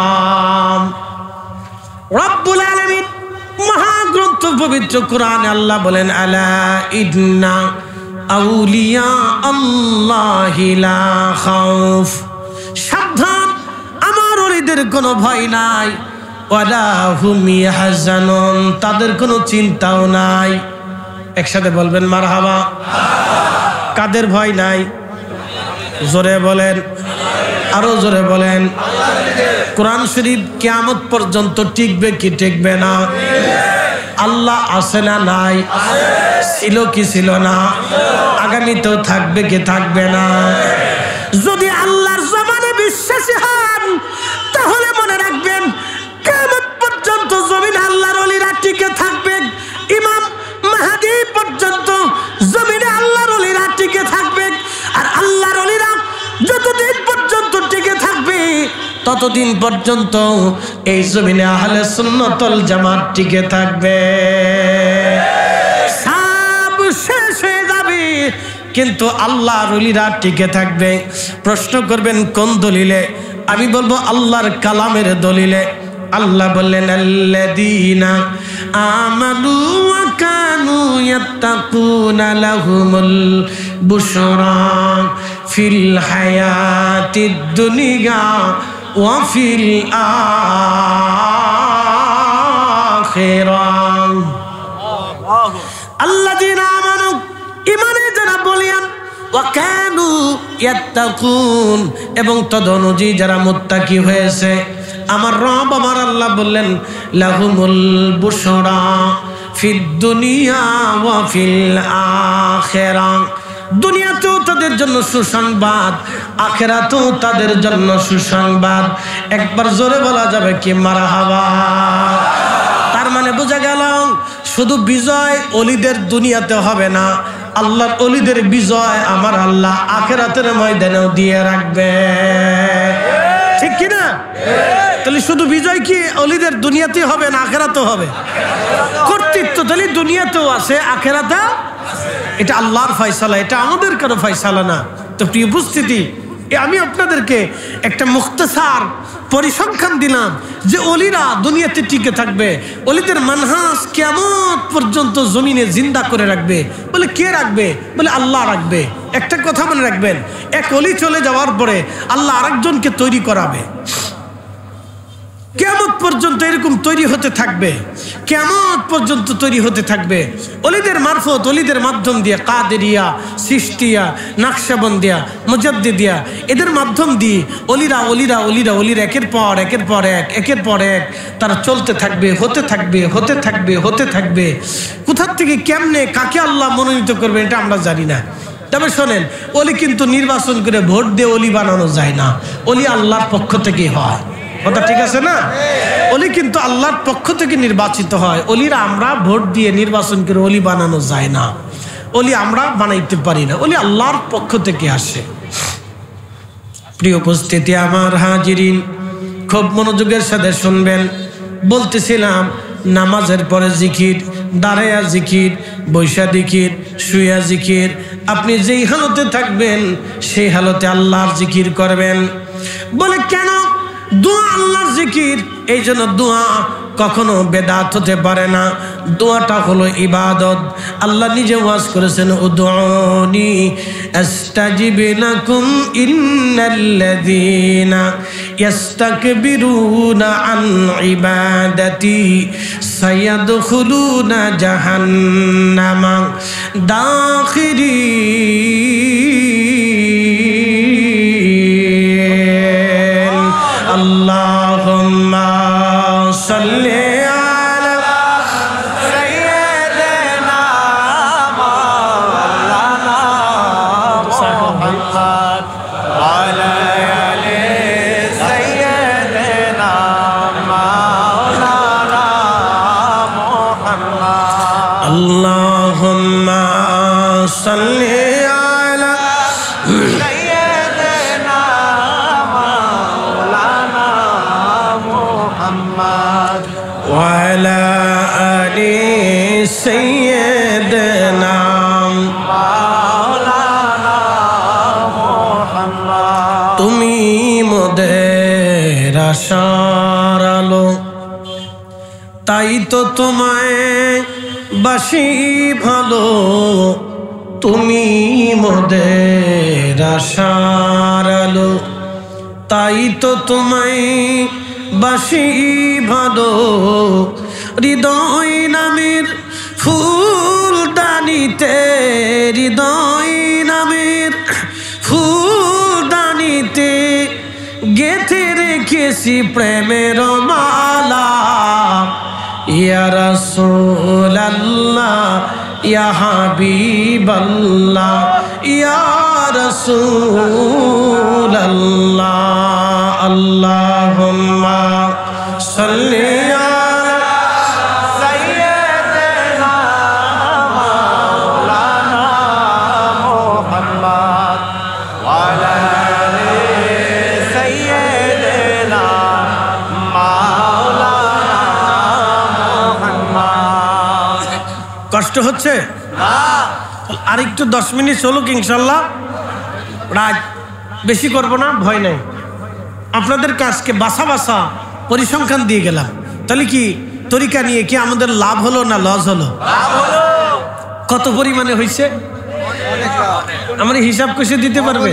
Speaker 1: রব্বুল আলামিন মহাগ্রন্থ পবিত্র কোরআনে আল্লাহ বলেন, আলা ইন্না আউলিয়া আল্লাহি লা খাউফ। সাবধান, আমার ওলিদের কোনো ভয় নাই। ওয়ালা হুম ইয়াহজানুন, তাদের কোনো চিন্তাও নাই। একসাথে বলবেন মারহাবা। কাদের ভয় নাই? জোরে বলেন, আরো জোরে বলেন। কোরআন শরীফ কিয়ামত পর্যন্ত টিকবে কি টিকবে না? আল্লাহ আছে না নাই? ছিল কি ছিল না? আগামীতেও থাকবে কি থাকবে না? যদি আল্লাহর জমানে বিশ্বাসী হন, তাহলে মনে রাখবেন কিয়ামত পর্যন্ত জমিনে আল্লাহর ওলিরা টিকে থাকবে। ইমাম মাহদী পর্যন্ত জমিনে আল্লাহর ওলিরা টিকে থাকবে। আর আল্লাহর ওলিরা যতদিন পর্যন্ত টিকে থাকবে, ততদিন পর্যন্ত এই জমিনে আহলে সুন্নাত ওয়াল জামাত টিকে থাকবে। সব শেষ হয়ে যাবে, কিন্তু আল্লাহর ওলিরা টিকে থাকবে। প্রশ্ন করবেন কোন দলিলে? আমি বলবো আল্লাহর কালামের দলিলে। আল্লাহ বললেন আল্লাযীনা আমানু ওয়া কানু ইয়াত্তাকুনা লাহুমুল বুশরা ফিল হায়াতিদ দুনিয়া ওয়া ফিল আখিরাহ। আল্লাযীনা আমানু ঈমানে যারা বলিয়ান, ওয়া কানু ইয়াত্তাকুন এবং তদনুযায়ী যারা মুত্তাকি হয়েছে, আমার রব আমার আল্লাহ বললেন লাহুমুল বুশরা ফিদ দুনিয়া ওয়া ফিল আখিরাহ। দুনিয়াতেও তাদের জন্য সুসংবাদ, আখিরাতেও তাদের জন্য সুসংবাদ। একবার জোরে বলা যাবে কি মারহাবা। তার মানে বোঝা গেল শুধু বিজয় ওলিদের দুনিয়াতে হবে না, আল্লাহর ওলিদের বিজয় আমার আল্লাহ আখিরাতের ময়দানেও দিয়ে রাখবে। ঠিক কি না? তাহলে শুধু বিজয় কি ওলিদের দুনিয়াতে হবে না আখিরাতেও হবে? কর্তৃত্ব তাহলে দুনিয়াতেও আছে, আখিরাতে এটা আল্লাহর ফয়সালা, এটা আমাদের কারো ফয়সালা না। তো প্রিয় উপস্থিতি, আমি আপনাদেরকে একটা মুখতাসার পরিসংখ্যান দিলাম যে অলিরা দুনিয়াতে টিকে থাকবে, অলিদের মানহাজ কিয়ামত পর্যন্ত জমিনে জিন্দা করে রাখবে। বলে কে রাখবে? বলে আল্লাহ রাখবে। একটা কথা মনে রাখবেন, এক অলি চলে যাওয়ার পরে আল্লাহ আরেকজনকে তৈরি করাবে। কিয়ামত পর্যন্ত এরকম তৈরি হতে থাকবে, কিয়ামত পর্যন্ত তৈরি হতে থাকবে। অলিদের মারফত, অলিদের মাধ্যম দিয়ে, কাদেরিয়া, চিশতিয়া, নাকশবন্দিয়া, মুজাদ্দিদিয়া, এদের মাধ্যম দিয়ে অলিরা অলিরা অলিরা অলিরা একের পর একের পর এক, একের পর এক তারা চলতে থাকবে, হতে থাকবে, হতে থাকবে, হতে থাকবে। কোথার থেকে কেমনে কাকে আল্লাহ মনোনীত করবে এটা আমরা জানি না। তবে শোনেন, অলি কিন্তু নির্বাচন করে ভোট দিয়ে অলি বানানো যায় না, অলি আল্লাহর পক্ষ থেকেই হয়। কথা ঠিক আছে না? অলি কিন্তু আল্লাহর পক্ষ থেকে নির্বাচিত হয়। অলিরা আমরা ভোট দিয়ে নির্বাচন করে অলি বানানো যায় না, অলি আমরা বানাইতে পারি না, অলি আল্লাহর পক্ষ থেকে আসে। প্রিয় উপস্থিতি আমার হাজিরিন, খুব মনোযোগের সাথে শুনবেন। বলতেছিলাম নামাজের পরে জিকির, দাঁড়ায়া জিকির, বৈশা জিকির, শুয়া জিকির। আপনি যেই হালতে থাকবেন সেই হালতে আল্লাহর জিকির করবেন। বলে কেন? দোয়া আল্লাহর জিকির, এই জন্য দোয়া কখনো বেদাত হতে পারে না। দোয়াটা হলো ইবাদত। আল্লাহ নিজে ওয়াজ করেছেন উদউনি আস্তাজিব লাকুম ইন্নাল্লাযীনা ইস্তাকবিরুনা আন ইবাদাতি সায়াদখুলুনা জাহান্নামা দাখিরিন। আল্লাহুম্মা সাল্লি আলা সাইয়্যিদিনা মাওলানা মুহাম্মদ ওয়া আলা আলি সাইয়্যিদিনা মাওলানা মুহাম্মদ। আল্লাহুম্মা সাল্লি আলা সাইয়্যিদিনা মাওলানা মুহাম্মদ ওয়া আলা আলি সাইয়্যিদিনা মাওলানা মুহাম্মদ। তুমি মোদের আশার আলো, তাই তো তোমায় বাসি ভালো। তুমি মোদের আশার আলো, তাই তো তোমায় বাসি ভালো। হৃদয় নামের ফুলদানিতে, হৃদয় নামের ফুলদানিতে গেঁথে রেখেছি প্রেমের মালা। ইয়া রাসূলাল্লাহ, ইয়া হাবিবাল্লাহ, ইয়া রাসূলাল্লাহ। আল্লাহুম্মা সাল্লি আলা সাইয়্যিদিনা মাওলানা মুহাম্মদ ওয়া আলা আলি সাইয়্যিদিনা মাওলানা মুহাম্মদ। কষ্ট হচ্ছে না? আরেকটু 10 মিনিট চলুক ইনশাল্লাহ। রাত বেশি করব না, ভয় নাই। আপনাদের কাছকে বাসা বাসা পরিসংখ্যান দিয়ে গেলাম, তাহলে কি তরিকা নিয়ে কি আমাদের লাভ হলো না লস হলো? কত পরিমাণে হয়েছে আমরা হিসাব কষে দিতে পারবে?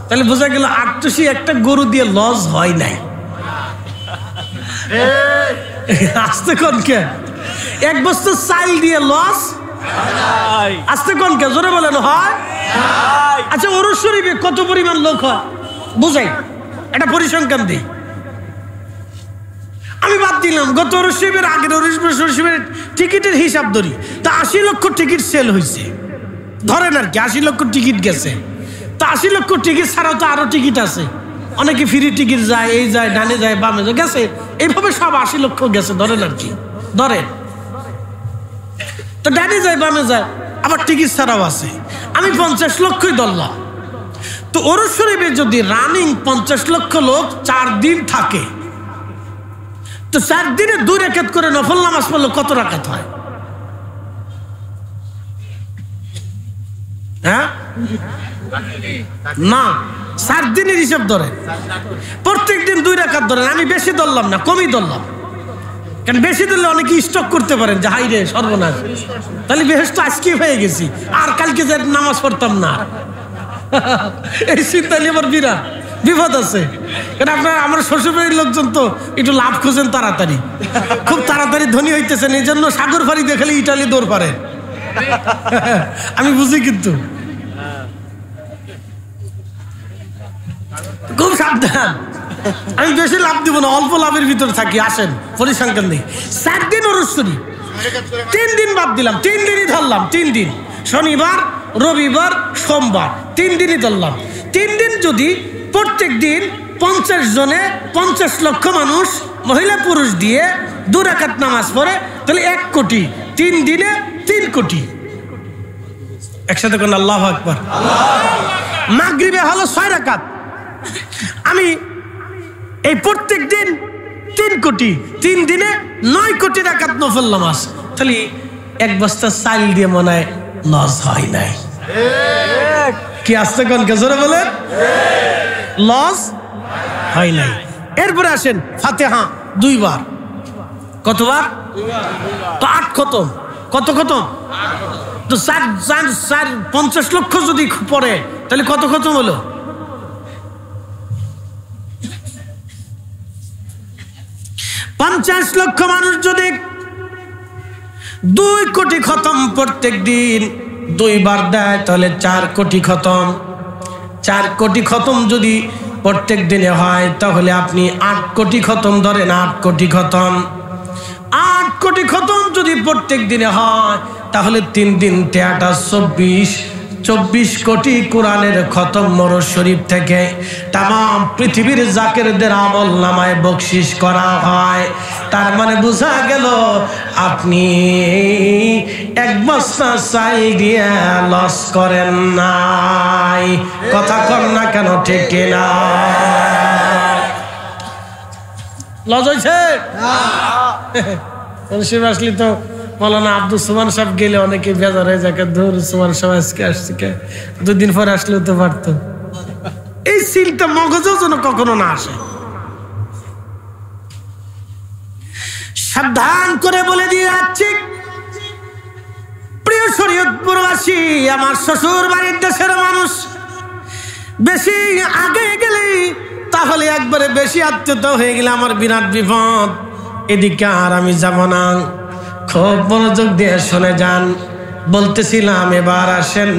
Speaker 1: তাহলে বোঝা গেল ৮০ একটা গরু দিয়ে লস হয় নাই। আসতে কোন কে? এক বস্তা চাল দিয়ে লস আসতে কোন কে? জোরে বলেন হয়। আচ্ছা ওরস শরীফে কত পরিমাণ লোক হয় বুঝাই, একটা পরিসংখ্যান দিই। আমি বাদ দিলাম গত ওরস শরীফের আগের ওরস শরীফের টিকিটের হিসাব ধরি, তা ৮০ লক্ষ টিকিট সেল হয়েছে ধরেন আর কি, ৮০ লক্ষ টিকিট গেছে। তা ৮০ লক্ষ টিকিট ছাড়াও তো আরো টিকিট আছে, অনেকে ফ্রি টিকিট যায়, এই যায়, ডানে যায়, বামে যায়, গেছে। এইভাবে সব ৮০ লক্ষ গেছে ধরেন আর কি, ধরেন। তো ডানে যায়, বামে যায়, আবার টিকিট ছাড়াও আছে। আমি ৫০ লক্ষই ধরলাম। তো ওরস শরীফে যদি রানিং ৫০ লক্ষ লোক ৪ দিন থাকে, তো ৪ দিনে ২ রাকাত করে নফল নামাজ পড়লে কত রাকাত হয়? হ্যাঁ না, ৪ দিনের হিসাব ধরেন, প্রত্যেক দিন ২ রাকাত ধরেন। আমি বেশি ধরলাম না, কমই ধরলাম, কারণ বেশি ধরলে অনেকে স্টক করতে পারেন যে হাই রে সর্বনাশ, তাহলে বেহেশত আজকে হয়ে গেছি, আর কালকে যে নামাজ পড়তাম না। এই চিন্তা নিয়ে আমার বিরাট বিপদ আছে। কারণ আপনার আমার শ্বশুরবাড়ির লোকজন তো একটু লাভ খোঁজেন তাড়াতাড়ি, খুব তাড়াতাড়ি ধনী হইতেছেন, এই জন্য সাগর ফাড়ি দেখালে ইটালি দৌড় পারে। আমি বুঝি, কিন্তু খুব সাবধান। আমি বেশি লাভ দিব না, অল্প লাভের ভিতরে থাকি। আসেন পরিসংখ্যান নেই। ৪ দিন ওরস শরীফ, 3 দিন বাদ দিলাম, 3 দিনই ধরলাম। 3 দিন, শনিবার, রবিবার, সোমবার, 3 দিনই ধরলাম। 3 দিন যদি প্রত্যেক দিন 50 জনে 50 লক্ষ মানুষ মহিলা পুরুষ দিয়ে 2 রাকাত নামাজ পড়ে, তাহলে 1 কোটি, 3 দিনে 3 কোটি। একসাথে কোন আল্লাহু আকবার। মাগরিবে হলো 6 রাকাত। আমি এই প্রত্যেক দিন 3 কোটি, 3 দিনে 9 কোটি রাকাত নফল নামাজ। তাহলে 1 বস্তা চাল দিয়ে মনে হয় লস হয় নাই। কি আসতে কোন কে জোরে বলেন? লস হয় নাই। এরপরে আসেন ফাতিহা 2 বার। কতবার? তো 8 খতম। কত খতম? তো 50 লক্ষ যদি পড়ে তাহলে কত খতম হলো? 50 লক্ষ মানুষ যদি 2 কোটি খতম প্রত্যেক দিন 2 বার দেয়, তাহলে 4 কোটি খতম। 4 কোটি খতম যদি প্রত্যেক দিনে হয়, তাহলে আপনি 8 কোটি খতম ধরেন। 8 কোটি খতম, 8 কোটি খতম যদি প্রত্যেক দিনে হয়, তাহলে 3 দিন 23 24 কোটি কোরআনের খতম ওরস শরীফ থেকে তাম পৃথিবীর জাকেরদের আমল নামায় বকশিশ করা হয়। তার মানে বোঝা গেল আপনি 1 বস্তা চাল দিয়ে লস করেন নাই। কথা কর না কেন? ঠিক কিনা? লস হয়েছে? আসলে তো মৌলানা আব্দুল সুবহান সাহেব গেলে অনেকে বেজার হয়ে যায়, ধর সুবহান সাহেব আজকে আসছে, 2 দিন পরে আসলেও তো পারত। এই চিন্তা মগজেও যেন কখনো না আসে। সাবধান করে বলে দিয়ে যাচ্ছি, প্রিয় শরীয়তপুরবাসী, আমার শ্বশুর বাড়ির দেশের মানুষ, বেশি আগে গেলে তাহলে একবারে বেশি আত্মীয়তা হয়ে গেলে আমার বিরাট বিপদ। এদিকে আর আমি যাব না। খুব মনোযোগ দিয়ে শুনে যান। বলতেছিলাম, এবার আসেন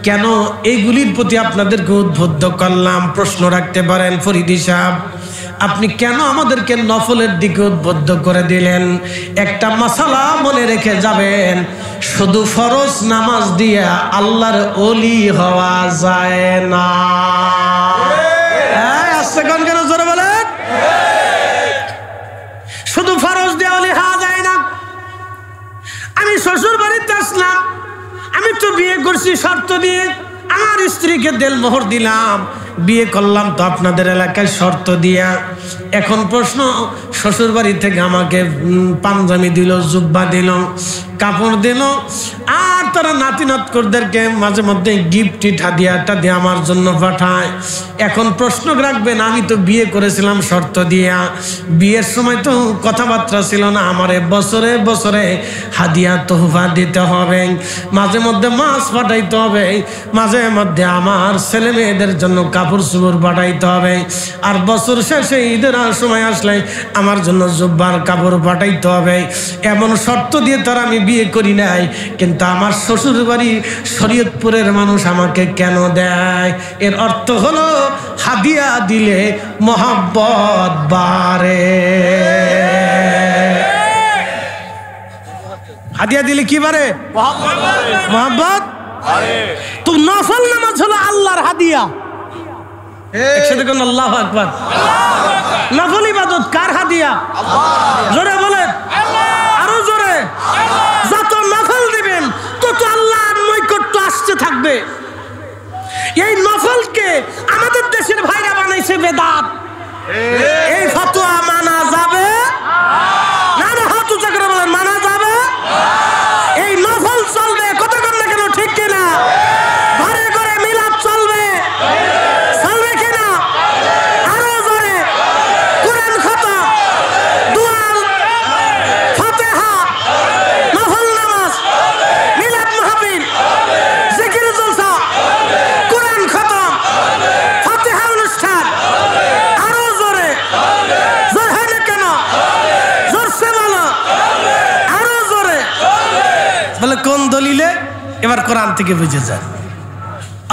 Speaker 1: কেন এইগুলির প্রতি আপনাদেরকে উদ্বুদ্ধ করলাম? প্রশ্ন রাখতে পারেন, ফরিদি সাহেব আপনি কেন আমাদেরকে নফলের দিকে উদ্বুদ্ধ করে দিলেন? একটা মাসালা মনে রেখে যাবেন, শুধু ফরজ নামাজ দিয়ে আল্লাহর ওলি হওয়া যায় না। আসছে কোন কেন জোরে বলেন? শুধু ফরজ দিয়ে ওলি হওয়া যায় না। আমি শ্বশুর বাড়িতে আসলাম, আমি তো বিয়ে করছি শর্ত দিয়ে, আমার স্ত্রীকে দেলমোহর দিলাম, বিয়ে করলাম তো আপনাদের এলাকায় শর্ত দিয়া। এখন প্রশ্ন, শ্বশুর বাড়ি থেকে আমাকে পাঞ্জাবি দিল, জুব্বা দিল, কাপড় দিল, আর তারা নাতি নাতকুরদেরকে মাঝে মধ্যে গিফট হাদিয়াটা দিয়ে আমার জন্য পাঠায়। এখন প্রশ্ন রাখবেন, আমি তো বিয়ে করেছিলাম শর্ত দিয়া, বিয়ের সময় তো কথাবার্তা ছিল না আমারে বছরে বছরে হাদিয়া তোহফা দিতে হবে, মাঝে মধ্যে মাছ পাঠাইতে হবে, মাঝে মধ্যে আমার ছেলে মেয়েদের জন্য কাপড় চোপড় পাঠাইতে হবে, আর বছর শেষে ঈদের সময় আসলে আমার জন্য জুব্বার কাপড় পাঠাইতে হবে। এমন শর্ত দিয়ে তারা আমি বিয়ে করি নাই, কিন্তু আমার শ্বশুর বাড়ি শরীয়তপুরের মানুষ আমাকে কেন দেয়? এর অর্থ হলো হাদিয়া দিলে মোহাব্বত বাড়ে। হাদিয়া দিলে কি বাড়ে? মোহাব্বত। তো নফল নামাজ হলো আল্লাহর হাদিয়া। একসাথে কোন আল্লাহু আকবার। নফল ইবাদত কার হাদিয়া? জোরে বলেন, আরো জোরে। যত নফল দিবেন তত আল্লাহর নৈকট্য আসতে থাকবে। এই নফলকে আমাদের দেশের ভাইরা বানাইছে বেদাত। এই ফতোয়া মানা যাবে না? না, হাত উঁচা করে বলেন মানা যাবে। এই নফল চলবে, কত কম না কেন, ঠিক কিনা? ঘরে ঘরে মিলাদ চলবে, চলবে কিনা? আরো জোরে। কোরআন খতম, দুয়া, ফাতিহা, নফল নামাজ, মিলাদ মাহফিল, জিকির জলসা, কোরআন খতম, ফাতিহা অনুষ্ঠান। আরো জোরে। জোর হয় না কেন? জোরসে বলো, আরো জোরে বলে। কোন দলিলে? এবার কোরআন থেকে বুঝে যান,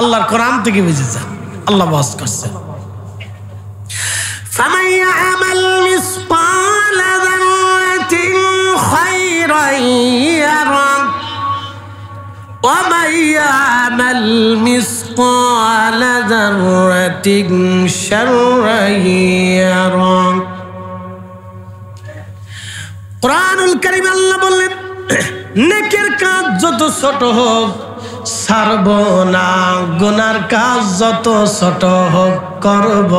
Speaker 1: আল্লাহর কোরআন থেকে বুঝে যান। আল্লাহ ওয়াজ করছে, فَمَن يَعْمَلْ مِثْقَالَ ذَرَّةٍ خَيْرًا يَرَهُ وَمَن يَعْمَلْ مِثْقَالَ ذَرَّةٍ شَرًّا يَرَهُ। কোরআনুল কারীম আল্লাহ বললেন, নেকের কাজ যত ছোট হোক ছাড়ব না, গুনার কাজ যত ছোট হোক করব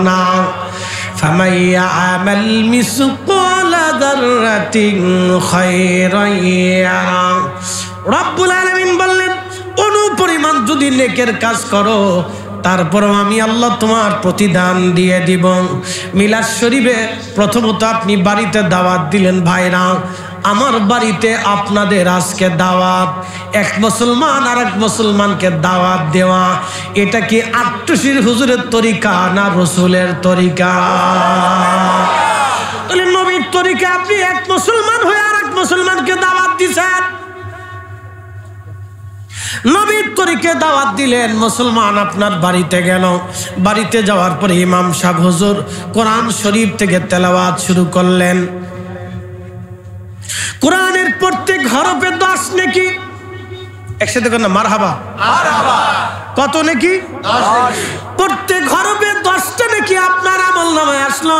Speaker 1: না। فَمَن يَعْمَلْ مِثْقَالَ ذَرَّةٍ خَيْرًا يَرَهُ। রব্বুল আলামিন বললেন, অনুপরিমাণ যদি নেকের কাজ করো তারপরও আমি আল্লাহ তোমার প্রতিদান দিয়ে দিব। মিলাদ শরীফে প্রথমত আপনি বাড়িতে দাওয়াত দিলেন, ভাইরা আমার বাড়িতে আপনাদের আজকে দাওয়াত। এক মুসলমান আর এক মুসলমানকে দাওয়াত দেওয়া, এটা কি আট্টুসির হুজুরের তরিকা না রসুলের তরিকা? তাহলে নবীর তরিকা আপনি এক মুসলমান হয়ে আর এক মুসলমানকে দাওয়াত দিচ্ছেন। নবীর তরিকে দাওয়াত দিলেন, মুসলমান আপনার বাড়িতে গেল, বাড়িতে যাওয়ার পরে ইমাম সাহেব হুজুর কোরআন শরীফ থেকে তেলাওয়াত শুরু করলেন। কোরআনের প্রত্যেক হরফে 10 নেকি। একসাথে কোন মারহাবা। কত নেকি? 10। প্রত্যেক হরফে 10টা নেকি আপনার আমলনামায় আসলো।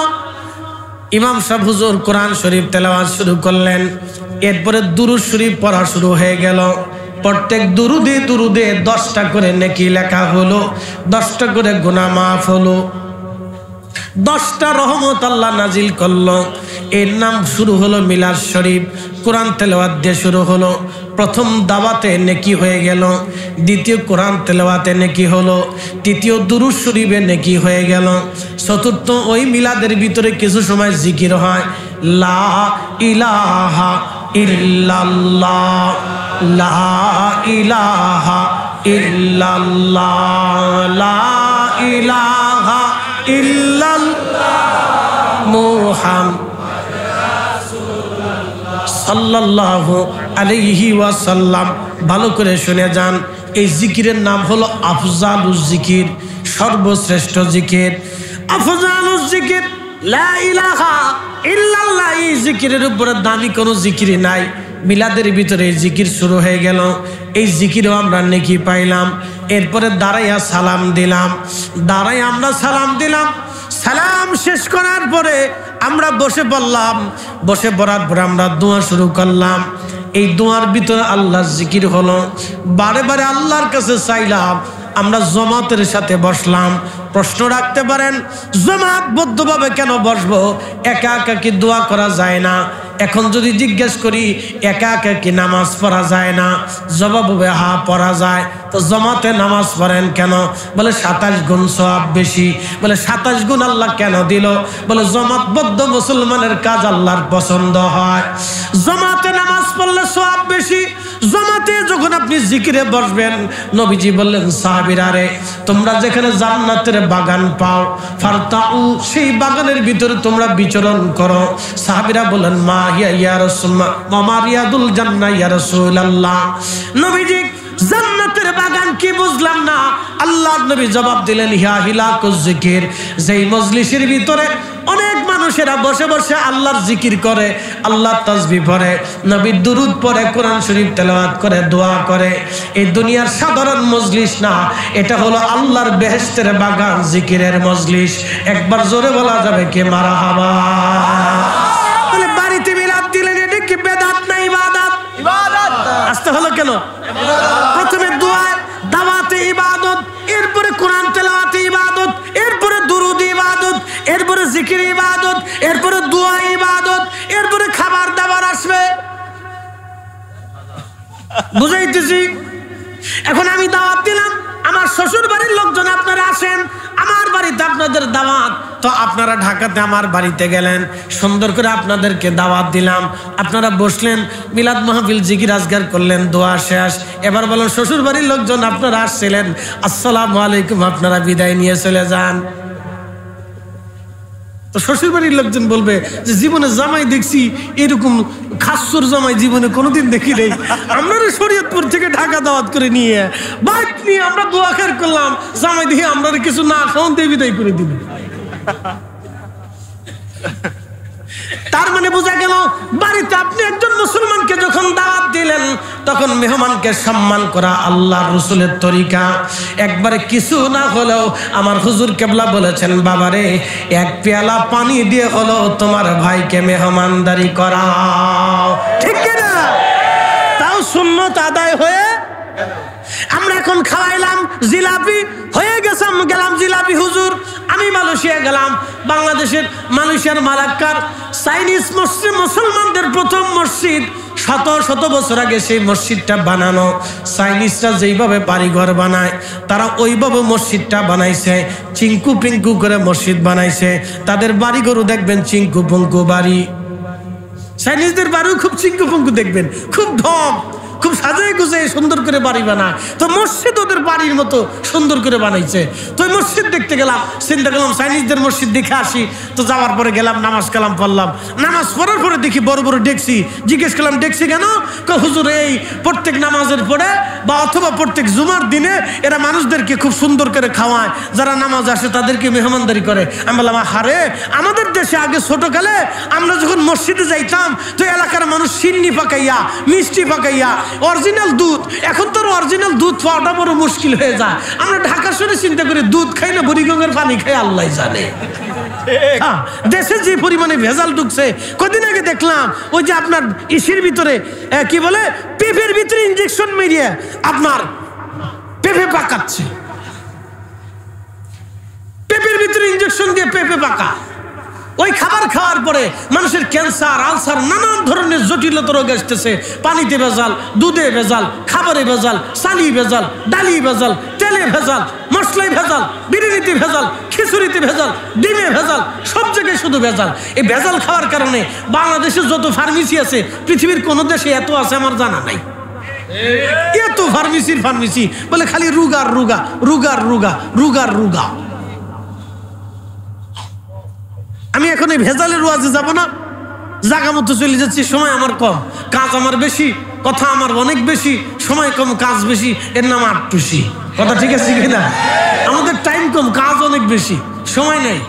Speaker 1: ইমাম সাহেব হুজুর কোরআন শরীফ তেলাওয়াত শুরু করলেন, এরপরে দুরূদ শরীফ পড়া শুরু হয়ে গেল। প্রত্যেক দুরুদে দুরুদে 10টা করে নেকি লেখা হলো, 10টা করে গুনাহ মাফ হলো, 10টা রহমত আল্লাহ নাজিল করলো। এর নাম শুরু হলো মিলাদ শরীফ। কোরআন তেলাওয়াত দিয়ে শুরু হলো। প্রথম দাওয়াতে নেকি হয়ে গেল, দ্বিতীয় কোরআন তেলাওয়াতে নেকি হলো, তৃতীয় দুরূদ শরীফে নেকি হয়ে গেল, চতুর্থ ওই মিলাদের ভিতরে কিছু সময় জিকির হয়, লা ইলাহা ইল্লাল্লাহ, লা ইলাহা ইল্লাল্লাহ, লা ইলাহা ইল্লাল্লাহ মুহাম্মাদ সাল্লাল্লাহু আলাইহি ওয়াসাল্লাম। ভালো করে শুনে যান, এই জিকিরের নাম হলো আফজালুজ জিকির, সর্বশ্রেষ্ঠ জিকির। আফজালুজ জিকির লা ইলাহা ইল্লাল্লাহ। এই জিকিরের উপরে দামি কোনো জিকির নাই। মিলাদের ভিতরে জিকির শুরু হয়ে গেল, এই জিকিরও আমরা নেকি পাইলাম। এরপরে দাঁড়াইয়া সালাম দিলাম, দাঁড়াই আমরা সালাম দিলাম। সালাম শেষ করার পরে আমরা বসে পড়লাম, বসে পড়ার পরে আমরা দোয়া শুরু করলাম। এই দোয়ার ভিতরে আল্লাহর জিকির হলো, বারে বারে আল্লাহর কাছে চাইলাম। আমরা জামাতের সাথে বসলাম। প্রশ্ন রাখতে পারেন, জামাতবদ্ধভাবে কেন বসবো? একা একা কি দোয়া করা যায় না? এখন যদি জিজ্ঞেস করি একা একা কি নামাজ পড়া যায় না, জবাব হবে হ্যাঁ পড়া যায়। তো জমাতে নামাজ পড়েন কেন? বলে 27 গুণ সওয়াব বেশি। বলে 27 গুণ আল্লাহ কেন দিল? বলে জমাতবদ্ধ মুসলমানের কাজ আল্লাহর পছন্দ হয়, জমাতে নামাজ পড়লে সওয়াব বেশি। জমাতে যখন আপনি জিকিরে বসবেন, নবীজি বললেন সাহাবীরা রে তোমরা যেখানে জান্নাতের বাগান পাও ফারতাউ, সেই বাগানের ভিতরে তোমরা বিচরণ করো। সাহাবীরা বললেন মা হিয়া ইয়া রাসূলুল্লাহ, মা রিয়াদুল জান্নাহ ইয়া রাসূলুল্লাহ। নবীজি জান্নাতের বাগান কি বুঝলাম না। আল্লাহর নবী জবাব দিলেন হিয়া হিলাকুজ জিকির, যেই মজলিসের ভিতরে অনেক মানুষেরা বসে বসে আল্লাহর জিকির করে, আল্লাহর তাসবিহ পড়ে, নবীর দুরূদ পড়ে, কোরআন শরীফ তেলাওয়াত করে, দোয়া করে, এই দুনিয়ার সাধারণ মজলিস না, এটা হলো আল্লাহর বেহেশতের বাগান, জিকিরের মজলিস। একবার জোরে বলা যাবে কি মারহাবা? বলে বাড়িতে মিলাদ দিলেন, এটা কি বেদাত না ইবাদত? ইবাদত। আসতে হলো কেন? প্রথমে দোয়া দাওয়াতে ইবাদত, এরপরে কোরআন তেলাওয়াতে ইবাদত, এরপরে দুরূদ ইবাদত, এরপরে জিকির ইবাদত, এরপরে দোয়া ইবাদত, এরপরে খাবার দাবার আসবে। বুঝাইতেছি? এখন আমি দাওয়াত দিলাম, আমার শ্বশুর বাড়ির লোকজন আপনারা আসেন, আমার বাড়িতে আপনাদের দাওয়াত। তো আপনারা ঢাকাতে আমার বাড়িতে গেলেন, সুন্দর করে আপনাদেরকে দাওয়াত দিলাম, আপনারা বসলেন, মিলাদ মাহফিল জিকির আজগার করলেন, দোয়া শেষ। এবার বলেন শ্বশুর বাড়ির লোকজন আপনারা আসছিলেন, আসসালামু আলাইকুম, আপনারা বিদায় নিয়ে চলে যান। তো শ্বশুর বাড়ির লোকজন বলবে যে জীবনে জামাই দেখছি এরকম খাসুর জামাই জীবনে কোনোদিন দেখি নেই, আমরা শরীয়তপুর থেকে ঢাকা দাওয়াত করে নিয়ে বাইক নিয়ে আমরা দোয়া খের করলাম, জামাই দেখে আমরা কিছু না খাওয়ান দিয়ে বিদায় করে দিল। তার মানে বোঝা গেল বাড়িতে আপনি একজন মুসলমানকে যখন দাওয়াত দিলেন তখন মেহমানকে সম্মান করা আল্লাহর রাসূলের তরিকা। একবারে কিছু না হলেও আমার হুজুর কেবলা বলেছেন বাবারে এক পেয়ালা পানি দিয়ে হলো তোমার ভাইকে মেহমানদারি করাও, ঠিক কিনা? তাও সুন্নত আদায় হয়ে আমরা এখন খাওয়াইলাম জিলাপি, হয়ে গেছাম গেলাম জিলাপি হুজুর। আমি মালয়েশিয়া গেলাম, বাংলাদেশের মালয়েশিয়ার মালাক্কার চাইনিজ মসজিদ, মুসলমানদের প্রথম মসজিদ, শত শত বছর আগে সেই মসজিদটা বানানো। চাইনিজরা যেইভাবে বাড়িঘর বানায় তারা ওইভাবে মসজিদটা বানাইছে, চিঙ্কু পিঙ্কু করে মসজিদ বানাইছে। তাদের বাড়িঘরও দেখবেন চিঙ্কু পঙ্কু বাড়ি, চাইনিজদের বাড়িও খুব চিঙ্কু পঙ্কু দেখবেন, খুব ঢং, খুব সাজায় গুজায় সুন্দর করে বাড়ি বানায়। তো মসজিদ ওদের বাড়ির মতো সুন্দর করে বানাইছে। তো ওই মসজিদ দেখতে গেলাম, চিন্তা করলাম চাইনিজদের মসজিদ দেখে আসি। তো যাওয়ার পরে গেলাম, নামাজ কালাম পড়লাম। নামাজ পড়ার পরে দেখি বড় বড় ডেকসি। জিজ্ঞেস করলাম ডেকসি কেন? হুজুর এই প্রত্যেক নামাজের পরে বা অথবা প্রত্যেক জুমার দিনে এরা মানুষদেরকে খুব সুন্দর করে খাওয়ায়, যারা নামাজ আসে তাদেরকে মেহমানদারি করে। আমি বললাম হারে, আমাদের দেশে আগে ছোটকালে আমরা যখন মসজিদে যাইতাম তো এলাকার মানুষ সিন্নি পাকাইয়া, মিষ্টি পাকাইয়া, অরিজিনাল দুধ, এখন তো অরিজিনাল দুধ পাওয়াটা বড় মুশকিল হয়ে যায়। আমরা ঢাকা শহরে চিন্তা করি দুধ খাই না বুড়িগঙ্গার পানি খাই, আল্লাহ জানে। দেশে যে পরিমাণে ভেজাল ঢুকছে, কদিন আগে দেখলাম ওই যে আপনার ইসির ভিতরে কি বলে পেঁপের ভিতরে ইনজেকশন মেরিয়ে আপনার পেঁপে পাকাচ্ছে, পেঁপের ভিতরে ইনজেকশন দিয়ে পেঁপে পাকা। ওই খাবার খাওয়ার পরে মানুষের ক্যান্সার, আলসার, নানান ধরনের জটিলতা রোগ আসতেছে। পানিতে ভেজাল, দুধে ভেজাল, খাবারে ভেজাল, চালি ভেজাল, ডালি ভেজাল, তেলে ভেজাল, মশলায় ভেজাল, বিরিয়ানিতে ভেজাল, খিচুড়িতে ভেজাল, ডিমে ভেজাল, সব জায়গায় শুধু ভেজাল। এই ভেজাল খাওয়ার কারণে বাংলাদেশে যত ফার্মেসি আছে পৃথিবীর কোনো দেশে এত আছে আমার জানা নাই। এত ফার্মেসি বলে খালি রুগার রুগা, রুগার রুগা, রুগার রুগা। আমি এখন এই ভেজালের ওয়াজে যাব না, জায়গা মতো চলে যাচ্ছি। সময় আমার কম, কাজ আমার বেশি, কথা আমার অনেক বেশি, সময় কম কাজ বেশি, এর নাম আটটুসি। কথা ঠিক আছে কিনা? আমাদের টাইম কম, কাজ অনেক বেশি, সময় নেই।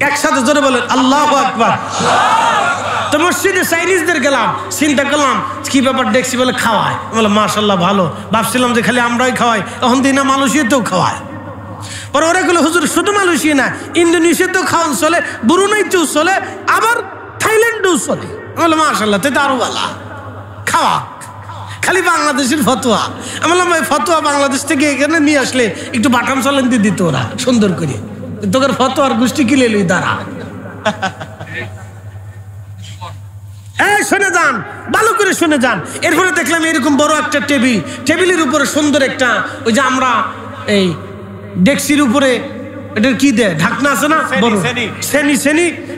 Speaker 1: একসাথে জোরে বলেন আল্লাহু আকবার। তো মসজিদে চাইনিজদের গেলাম, চিন্তা করলাম কি ব্যাপার, দেখছি বলে খাওয়ায়। বলে মাশাল্লাহ ভালো, ভাবছিলাম যে খালি আমরাই খাওয়াই, এখন দিন না মালয়েশিয়াতেও খাওয়ায়। পরে ওরা গুলো হুজুর শুধু মালয়েশিয়া না, ইন্দোনেশিয়াতেও খাওয়ান চলে, ব্রুনাইতেও চলে, আবার থাইল্যান্ডেও চলে। বলে মাশাল্লাহ, তো আরো ভালো খাওয়া। খালি বাংলাদেশের ফতোয়া। আমি বললাম ওই ফতোয়া বাংলাদেশ থেকে এখানে নিয়ে আসলে একটু বাটাম চালান দিয়ে দিত ওরা সুন্দর করে, তোর ফতোয়ার গোষ্ঠী কিলে লই দাঁড়া। এই শুনে যান, ভালো করে শুনে যান। এরপরে দেখলাম এরকম বড় একটা টেবিলের উপরে সুন্দর একটা, ওই যে আমরা এই ডেক্সির উপরে এটার কি দেয়, ঢাকনা আছে না,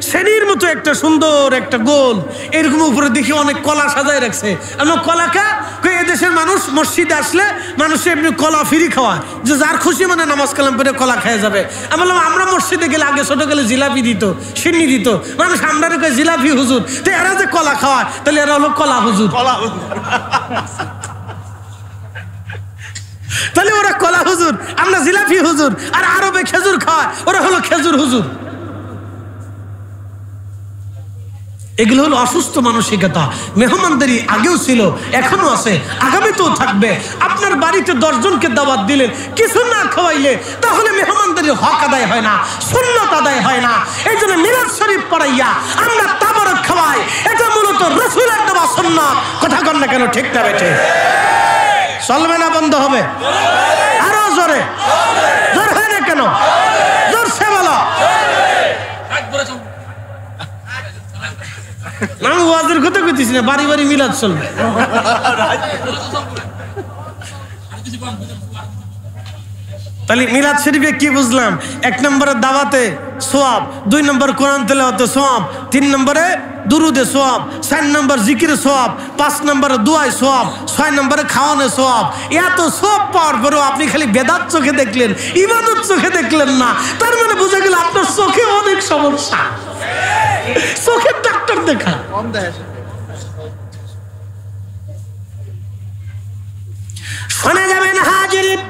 Speaker 1: শ্রেণীর মতো একটা সুন্দর একটা গোল, এরকম উপরে দেখি অনেক কলা সাজায় রাখছে। আমরা কলাকা এদেশের মানুষ মসজিদে আসলে মানুষে এমনি কলা ফ্রি খাওয়ায়, যে যার খুশি মানে নামাজ কালাম পড়ে কলা খেয়ে যাবে। আমি বললাম আমরা মসজিদে গেলে আগে ছোট গেলে জিলাপি দিত, সিন্নি দিত, মানুষ আমরা জিলাপি হুজুর, তো এরা যে কলা খাওয়ায় তাহলে এরা হলো কলা হুজুর। তাহলে ওরা কলা হুজুর, আমরা জিলাপি হুজুর, আর আরবে খেজুর খাওয়ায়, ওরা হলো খেজুর হুজুর। এগুলো হলো অসুস্থ মানসিকতা। মেহমানদারি আগেও ছিল, এখনো আছে, আগামীতেও থাকবে। আপনার বাড়িতে 10 জনকে দাওয়াত দিলেন, কিছু না খাওয়াইলে তাহলে মেহমানদারির হক আদায় হয় না, সুন্নাত আদায় হয় না। এই জন্য মিলাদ শরীফ পড়াইয়া আমরা তাবারক খাওয়াই, এটা মূলত রাসূলের দেওয়া সুন্নাত। কথা কন না কেন, ঠিক না বেঠে? চলবে না বন্ধ হবে? আরো জোরে, জোর হয় না কেন? জোরসে বলো। আমি ওয়াজের কথা কইতেছি না, বাড়ি বাড়ি মিলাদ চলবে। তাহলে মিলাদ শরীফে কি বুঝলাম? 1 নম্বরে দাওয়াতে সওয়াব, 2 নম্বর কোরআন তেলাওয়াতে সওয়াব, 3 নম্বরে দুরুদে সওয়াব, 4 নম্বর জিকিরে সওয়াব, 5 নম্বরে দুআয় সওয়াব, 6 নম্বরে খাওয়ানো সওয়াব। এত সওয়াব পাওয়ার পরেও আপনি খালি বেদাত চোখে দেখলেন, ইবাদত চোখে দেখলেন না, তার মানে বোঝা গেল আপনার চোখে অনেক সমস্যা। চোখের ডাক্তার দেখা। শোনা যাবেন হাজিরিন,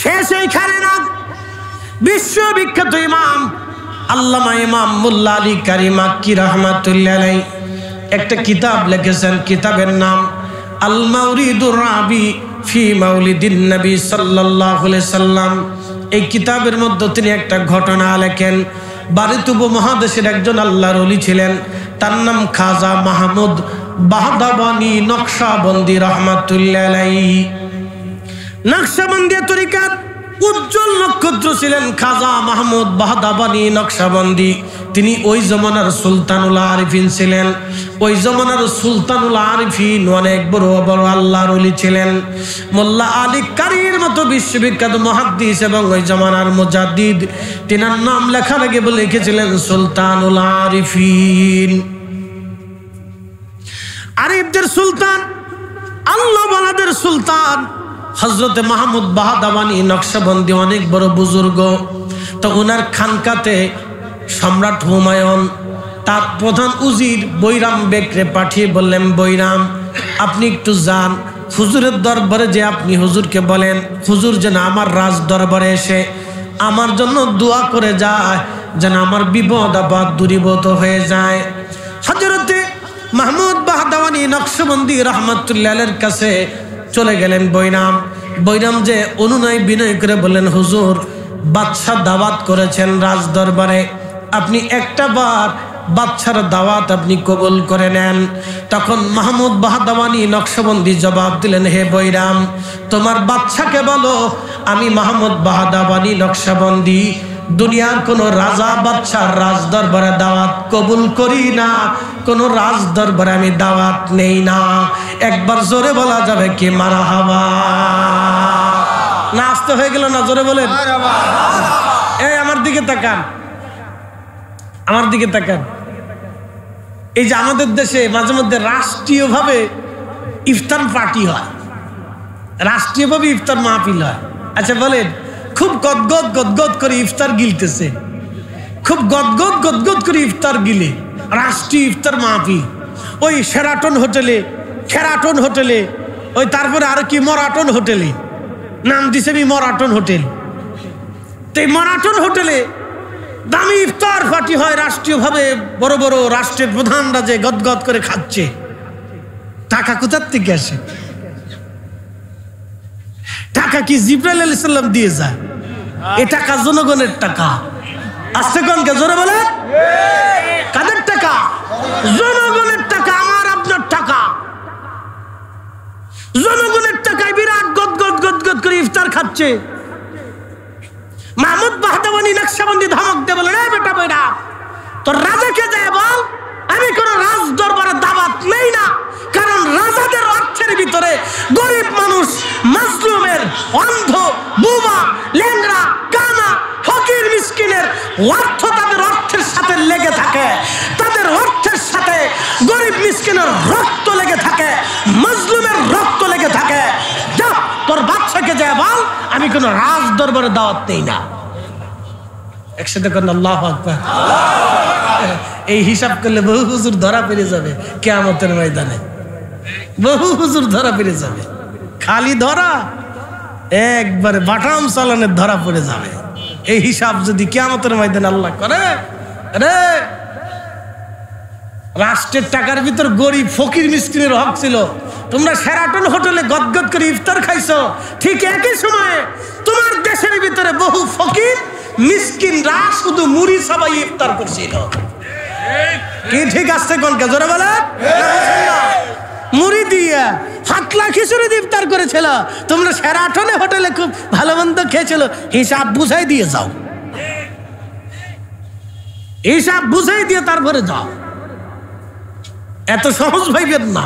Speaker 1: শেষ এইখানে না। বিশ্ববিখ্যাত ইমাম আল্লামা ইমাম মোল্লা আলী কারি মাক্কি রাহমাতুল্লাহ আলাইহি একটা কিতাব লিখেছেন, কিতাবের নাম আল মাওরিদুর রাবি ফি মাউলিদিন নবী সাল্লাল্লাহু আলাইহি সাল্লাম। এই কিতাবের মধ্যে তিনি একটা ঘটনা লেখেন। ভারত উপমহাদেশের একজন আল্লাহর ওলি ছিলেন, তার নাম খাজা মাহমুদ বাহদাবানী নকশবন্দি রাহমাতুল্লাহ আলাইহি। নকশবন্দি তরিকার উজ্জ্বল নক্ষত্র ছিলেন খাজা মাহমুদ বাহদাবানী নকশবন্দি। তিনি ওই জমানার সুলতানুল আরিফিন ছিলেন। ওই জমানার সুলতানুল আরিফিন অনেক বড় বড় আল্লাহর ওলি ছিলেন। মোল্লা আলী কারির মতো বিশ্ববিখ্যাত মুহাদ্দিস এবং ওই জমানার মুজাদ্দিদ, তিনার নাম লেখার আগে বলে লিখেছিলেন সুলতানুল আরিফিন। আরিফদের সুলতান, আল্লাহ ওয়ালাদের সুলতান হযরতে মাহমুদ বাহদাবানী নকশবন্দি অনেক বড় বুজুর্গ। তো ওনার খানকাতে সম্রাট হুমায়ুন তার প্রধান উজির বৈরাম বেগরে পাঠিয়ে বললেন, বৈরাম আপনি একটু যান হুজুরের দরবারে, যে আপনি হুজুরকে বলেন হুজুর যেন আমার রাজ দরবারে এসে আমার জন্য দোয়া করে যায়, যেন আমার বিপদ আপদ দূরীভূত হয়ে যায়। হযরতে মাহমুদ বাহদাবানী নকশবন্দি রাহমাতুল্লাহ আলাইহির কাছে চলে গেলেন বৈরাম যে অনুনয় বিনয় করে বললেন, হুজুর বাদশাহ দাওয়াত করেছেন রাজ দরবারে, আপনি একটা বার বাদশার দাওয়াত আপনি কবুল করে নেন। তখন মাহমুদ বাহদাবানী নকশবন্দি জবাব দিলেন, হে বৈরাম তোমার বাদশাকে বলো আমি মাহমুদ বাহদাবানী নকশবন্দি দুনিয়ার কোন রাজা বাদশার রাজ দরবারে দাওয়াত কবুল করি না, কোন রাজ দরবারে আমি দাওয়াত নেই না। একবার জোরে বলা যাবে কি মারহাবা? না আসতে হয়ে গেল না? জোরে বলেন। এই আমার দিকে তাকান, আমার দিকে তাকান। এই যে আমাদের দেশে মাঝে মধ্যে রাষ্ট্রীয়ভাবে ইফতার পার্টি হয়, রাষ্ট্রীয়ভাবে ইফতার মাহফিল হয়। আচ্ছা বলেন, খুব গদগদ গদগদ করে ইফতার গিলতেছে, খুব গদগদ গদগদ করে ইফতার গিলে রাষ্ট্রীয় ইফতার মাহফিল। ওই শেরাটন হোটেলে, ওই তারপরে আর কি মরাটন হোটেলে, নাম দিছে মরাটন হোটেল। তো এই মরাটন হোটেলে দামি ইফতার পার্টি হয় রাষ্ট্রীয়ভাবে, বড় বড় রাষ্ট্রের প্রধানরা যে গদগদ করে খাচ্ছে। টাকা কোথার থেকে আসে? টাকা কি জিবরাইল আলাইহিস সালাম দিয়ে যায়? এ টাকা জনগণের টাকা। আসছে কোনকে জোরে বলে? কাদের টাকা? জনগণের টাকা, আমার আপনার টাকা। জনগণের টাকায় বিরাট গদগদ গদগদ করে ইফতার খাচ্ছে। মাহমুদ বাহদাবানী নকশবন্দি ধমক দিয়ে বলে, রে বেটা বৈরা, তোর রাজাকে যায় বল আমি কোন রাজ দরবার অর্থ তাদের অর্থের সাথে লেগে থাকে, তাদের অর্থের সাথে গরিব মিসকিনের রক্ত লেগে থাকে, মাজলুমের রক্ত লেগে থাকে। যা তোর বাচ্চাকে যা বল আমি কোনো রাজ দরবারে দাওয়াত নেই না। একসাথে করেন আল্লাহু আকবার। এই হিসাব করলে বহু হুজুর ধরা পড়ে যাবে কিয়ামতের ময়দানে, বহু হুজুর ধরা পড়ে যাবে। খালি ধরা একবারে বাটাম চালানের ধরা পড়ে যাবে। এই হিসাব যদি কিয়ামতের ময়দানে আল্লাহ করে, আরে রাষ্ট্রের টাকার ভিতর গরিব ফকির মিসকিনের হক ছিল। তোমরা শেরাটন হোটেলে গদগদ করে ইফতার খাইছো, ঠিক একই সময়ে তোমার দেশের ভিতরে বহু ফকির মিসকিনরা শুধু মুড়ি সবাই ইফতার করছিল। কি ঠিক আসছে কোন জোরে বলে? মুড়ি দিয়ে হাতলা খিচুড়ি দিয়ে ইফতার করেছিল। তোমরা শেরাটনে হোটেলে খুব ভালো মন্দ খেয়েছিল, হিসাব বুঝাই দিয়ে যাও, হিসাব বুঝাই দিয়ে তারপরে যাও। এত সহজ ভাইবেন না।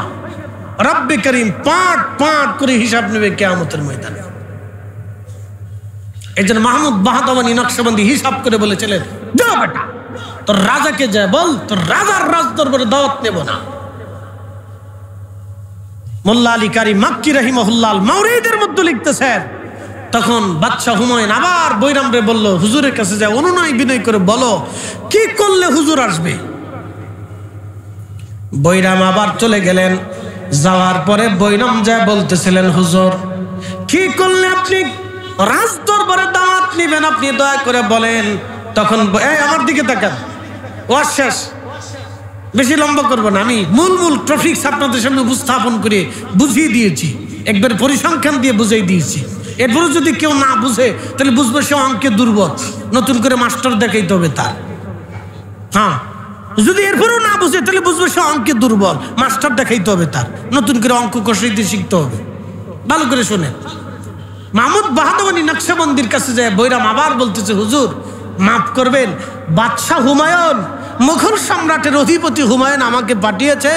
Speaker 1: রব্বে করিম পাট পাট করে হিসাব নেবে কিয়ামতের ময়দানে। এই জন্য মাহমুদ বাহাদুরি নকশবন্দি হিসাব করে বলেছিলেন, যা বেটা তোর রাজাকে যা বল তোর রাজার রাজ দরবারে দাওয়াত নেব না। মোল্লা আলী কারি মাক্কি রাহিমাহুল্লাহ মাওরিদের মধ্যে লিখতেছেন, তখন বাদশা হুমায়ুন আবার বৈরাম রে বলল, হুজুরের কাছে যা অনুনয় বিনয় করে বলো কি করলে হুজুর আসবে। বৈরাম আবার চলে গেলেন। যাওয়ার পরে বৈরাম যা বলতেছিলেন, হুজুর কি করলে আপনি রাজ দরবারে দাওয়াত নেবেন আপনি দয়া করে বলেন। তখন আমার দিকে তাকান, ওয়াজ শেষ, বেশি লম্বা করবো না। আমি মূল মূল টপিকস আপনাদের সামনে উপস্থাপন করে বুঝিয়ে দিয়েছি, একবার পরিসংখ্যান দিয়ে বুঝিয়ে দিয়েছি। এরপরে যদি কেউ না বুঝে তাহলে বুঝবে সে অঙ্কে দুর্বল, নতুন করে মাস্টার দেখাইতে হবে তার। হ্যাঁ, যদি এরপরেও না বুঝে তাহলে বুঝবে সে অঙ্কে দুর্বল, মাস্টার দেখাইতে হবে তার, নতুন করে অঙ্ক কষাইতে শিখতে হবে। ভালো করে শোনেন, মাহমুদ বাহাদুরি নকশবন্দির কাছে যায় বৈরাম আবার বলতেছে, হুজুর মাফ করবেন, বাদশাহ হুমায়ুন মুঘল সম্রাটের অধিপতি হুমায়ুন আমাকে পাঠিয়েছে,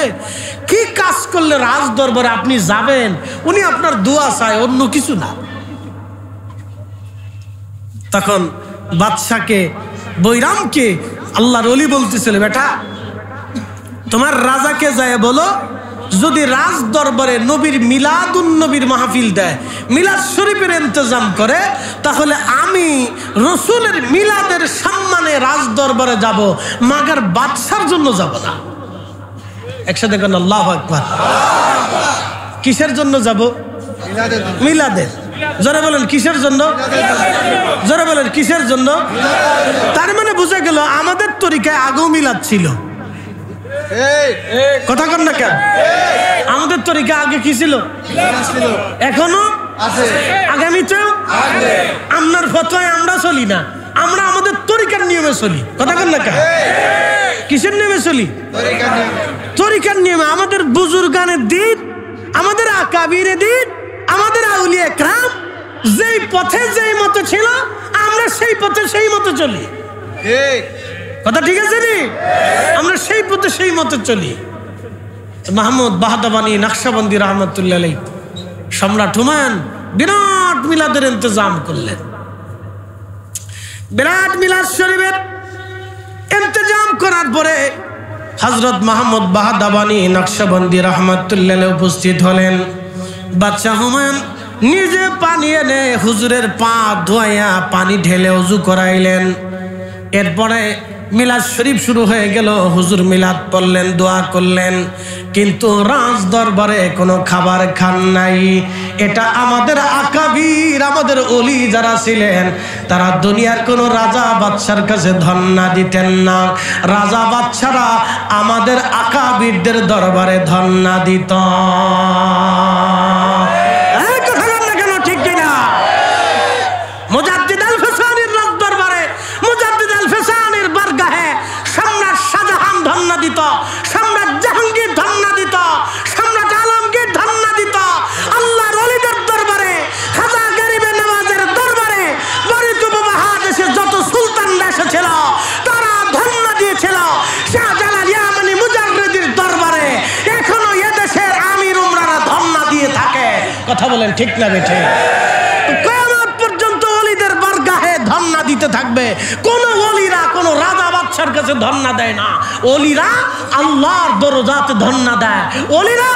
Speaker 1: কি কাজ করলে রাজ দরবারে আপনি যাবেন, উনি আপনার দোয়া চায়, অন্য কিছু না। তখন বাদশাকে বৈরামকে আল্লাহর ওলি বলতেছিল, বেটা তোমার রাজাকে যায় বলো যদি রাজ দরবারে নবীর মিলাদুন নবীর মাহফিল দেয়, মিলাদ শরীফের ইন্তজাম করে, তাহলে আমি রসুলের মিলাদের সম্মানে রাজ দরবারে যাব, মাগার বাদশার জন্য যাব না। একসাথে কোন আল্লাহু আকবার। কিসের জন্য যাব? মিলাদের। জোরে বলেন কিসের জন্য? জোরে বলেন কিসের জন্য? তার মানে বুঝে গেল আমাদের তরিকায় আগেও মিলাদ ছিল। কথা কন না কেন? আমাদের তরিকা আগে কি ছিল? এখনো আগামীতেও। আপনার ফতোয়ায় আমরা চলি না, আমরা আমাদের তরিকার নিয়মে চলি। কথা কন না কেন? কিসের নিয়মে চলি? তরিকার নিয়মে। আমাদের বুজুর্গানের দিন, আমাদের আকাবিরের দিন, আমাদের আউলিয়া کرام যেই পথে যেই মতো ছিল আমরা সেই পথে সেই মতো চলি। কথা ঠিক আছে নি? আমরা সেই পথে সেই মতো চলি। মাহমুদ বাহাদুরি নকশবন্দি রহমতুল্লাহ আলাইহি সম্রাট হুমায়ুন বিরাট মিলাদের ইন্তজাম করলেন। বিরাট মিলাদ শরীফের ইন্তজাম করার পরে হযরত মাহমুদ বাহাদুরি নকশবন্দি রহমতুল্লাহ আলাইহি উপস্থিত হলেন। বাদশা হুমায়ুন নিজে পানি এনে হুজুরের পা ধোয়া পানি ঢেলে ওযু করাইলেন। এরপরে মিলাদ শরীফ শুরু হয়ে গেল। হুজুর মিলাদ পড়লেন, দোয়া করলেন, কিন্তু রাজ দরবারে কোনো খাবার খান নাই। এটা আমাদের আকাবির, আমাদের ওলি যারা ছিলেন তারা দুনিয়ার কোনো রাজা বাদশার কাছে ধন্না দিতেন না। রাজা বাদশারা আমাদের আকাবিরদের দরবারে ধন্না দিত। সম্রাট জাহাঙ্গীর ধন্না দিত, সম্রাট আলমগীর ধন্না দিত, আল্লাহর ওলিদের দরবারে, খাজা গরিবে নওয়াজের দরবারে, বরিদ উপমহাদেশে যত সুলতানরা এসেছিল তারা ধন্না দিয়েছিল। শাহজালাল ইয়ামানি মুজাররিদের দরবারে এখনো এদেশের আমির উমরারা ধন্না দিয়ে থাকে। কথা বলেন ঠিক না বেঠে? কিয়ামত পর্যন্ত ওলিদের বারগাহে ধন্না দিতে চলতে থাকবে। কোন ওলিরা কোন রাজা বাদশার কাছে ধন্না দেয় না, ওলিরা আল্লাহর দরজাতে ধন্না দেয়, ওলিরা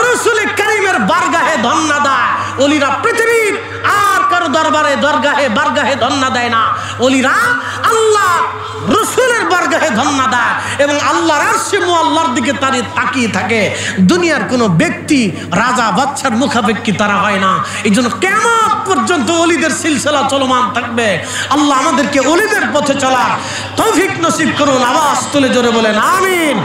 Speaker 1: রাসূল কারীমের বারগাহে ধন্না দেয়, ওলিরা পৃথিবীর আর কারো দরবারে দরগাহে বারগাহে ধন্না দেয় না, ওলিরা আল্লাহ রাসূলের বারগাহে ধন্না দেয় এবং আল্লাহর আরশে মুআল্লার দিকে তাকিয়ে থাকে। দুনিয়ার কোনো ব্যক্তি রাজা বাদশার মুখাপেক্ষী তারা হয় না। এই জন্য কিয়ামত পর্যন্ত ওলিদের সিলসিলা চলমান থাকবে। আল্লাহ আমাদেরকে ওলিদের পথে চলার তৌফিক নসিব করুন। আওয়াজ তুলে জোরে বলেন আমিন।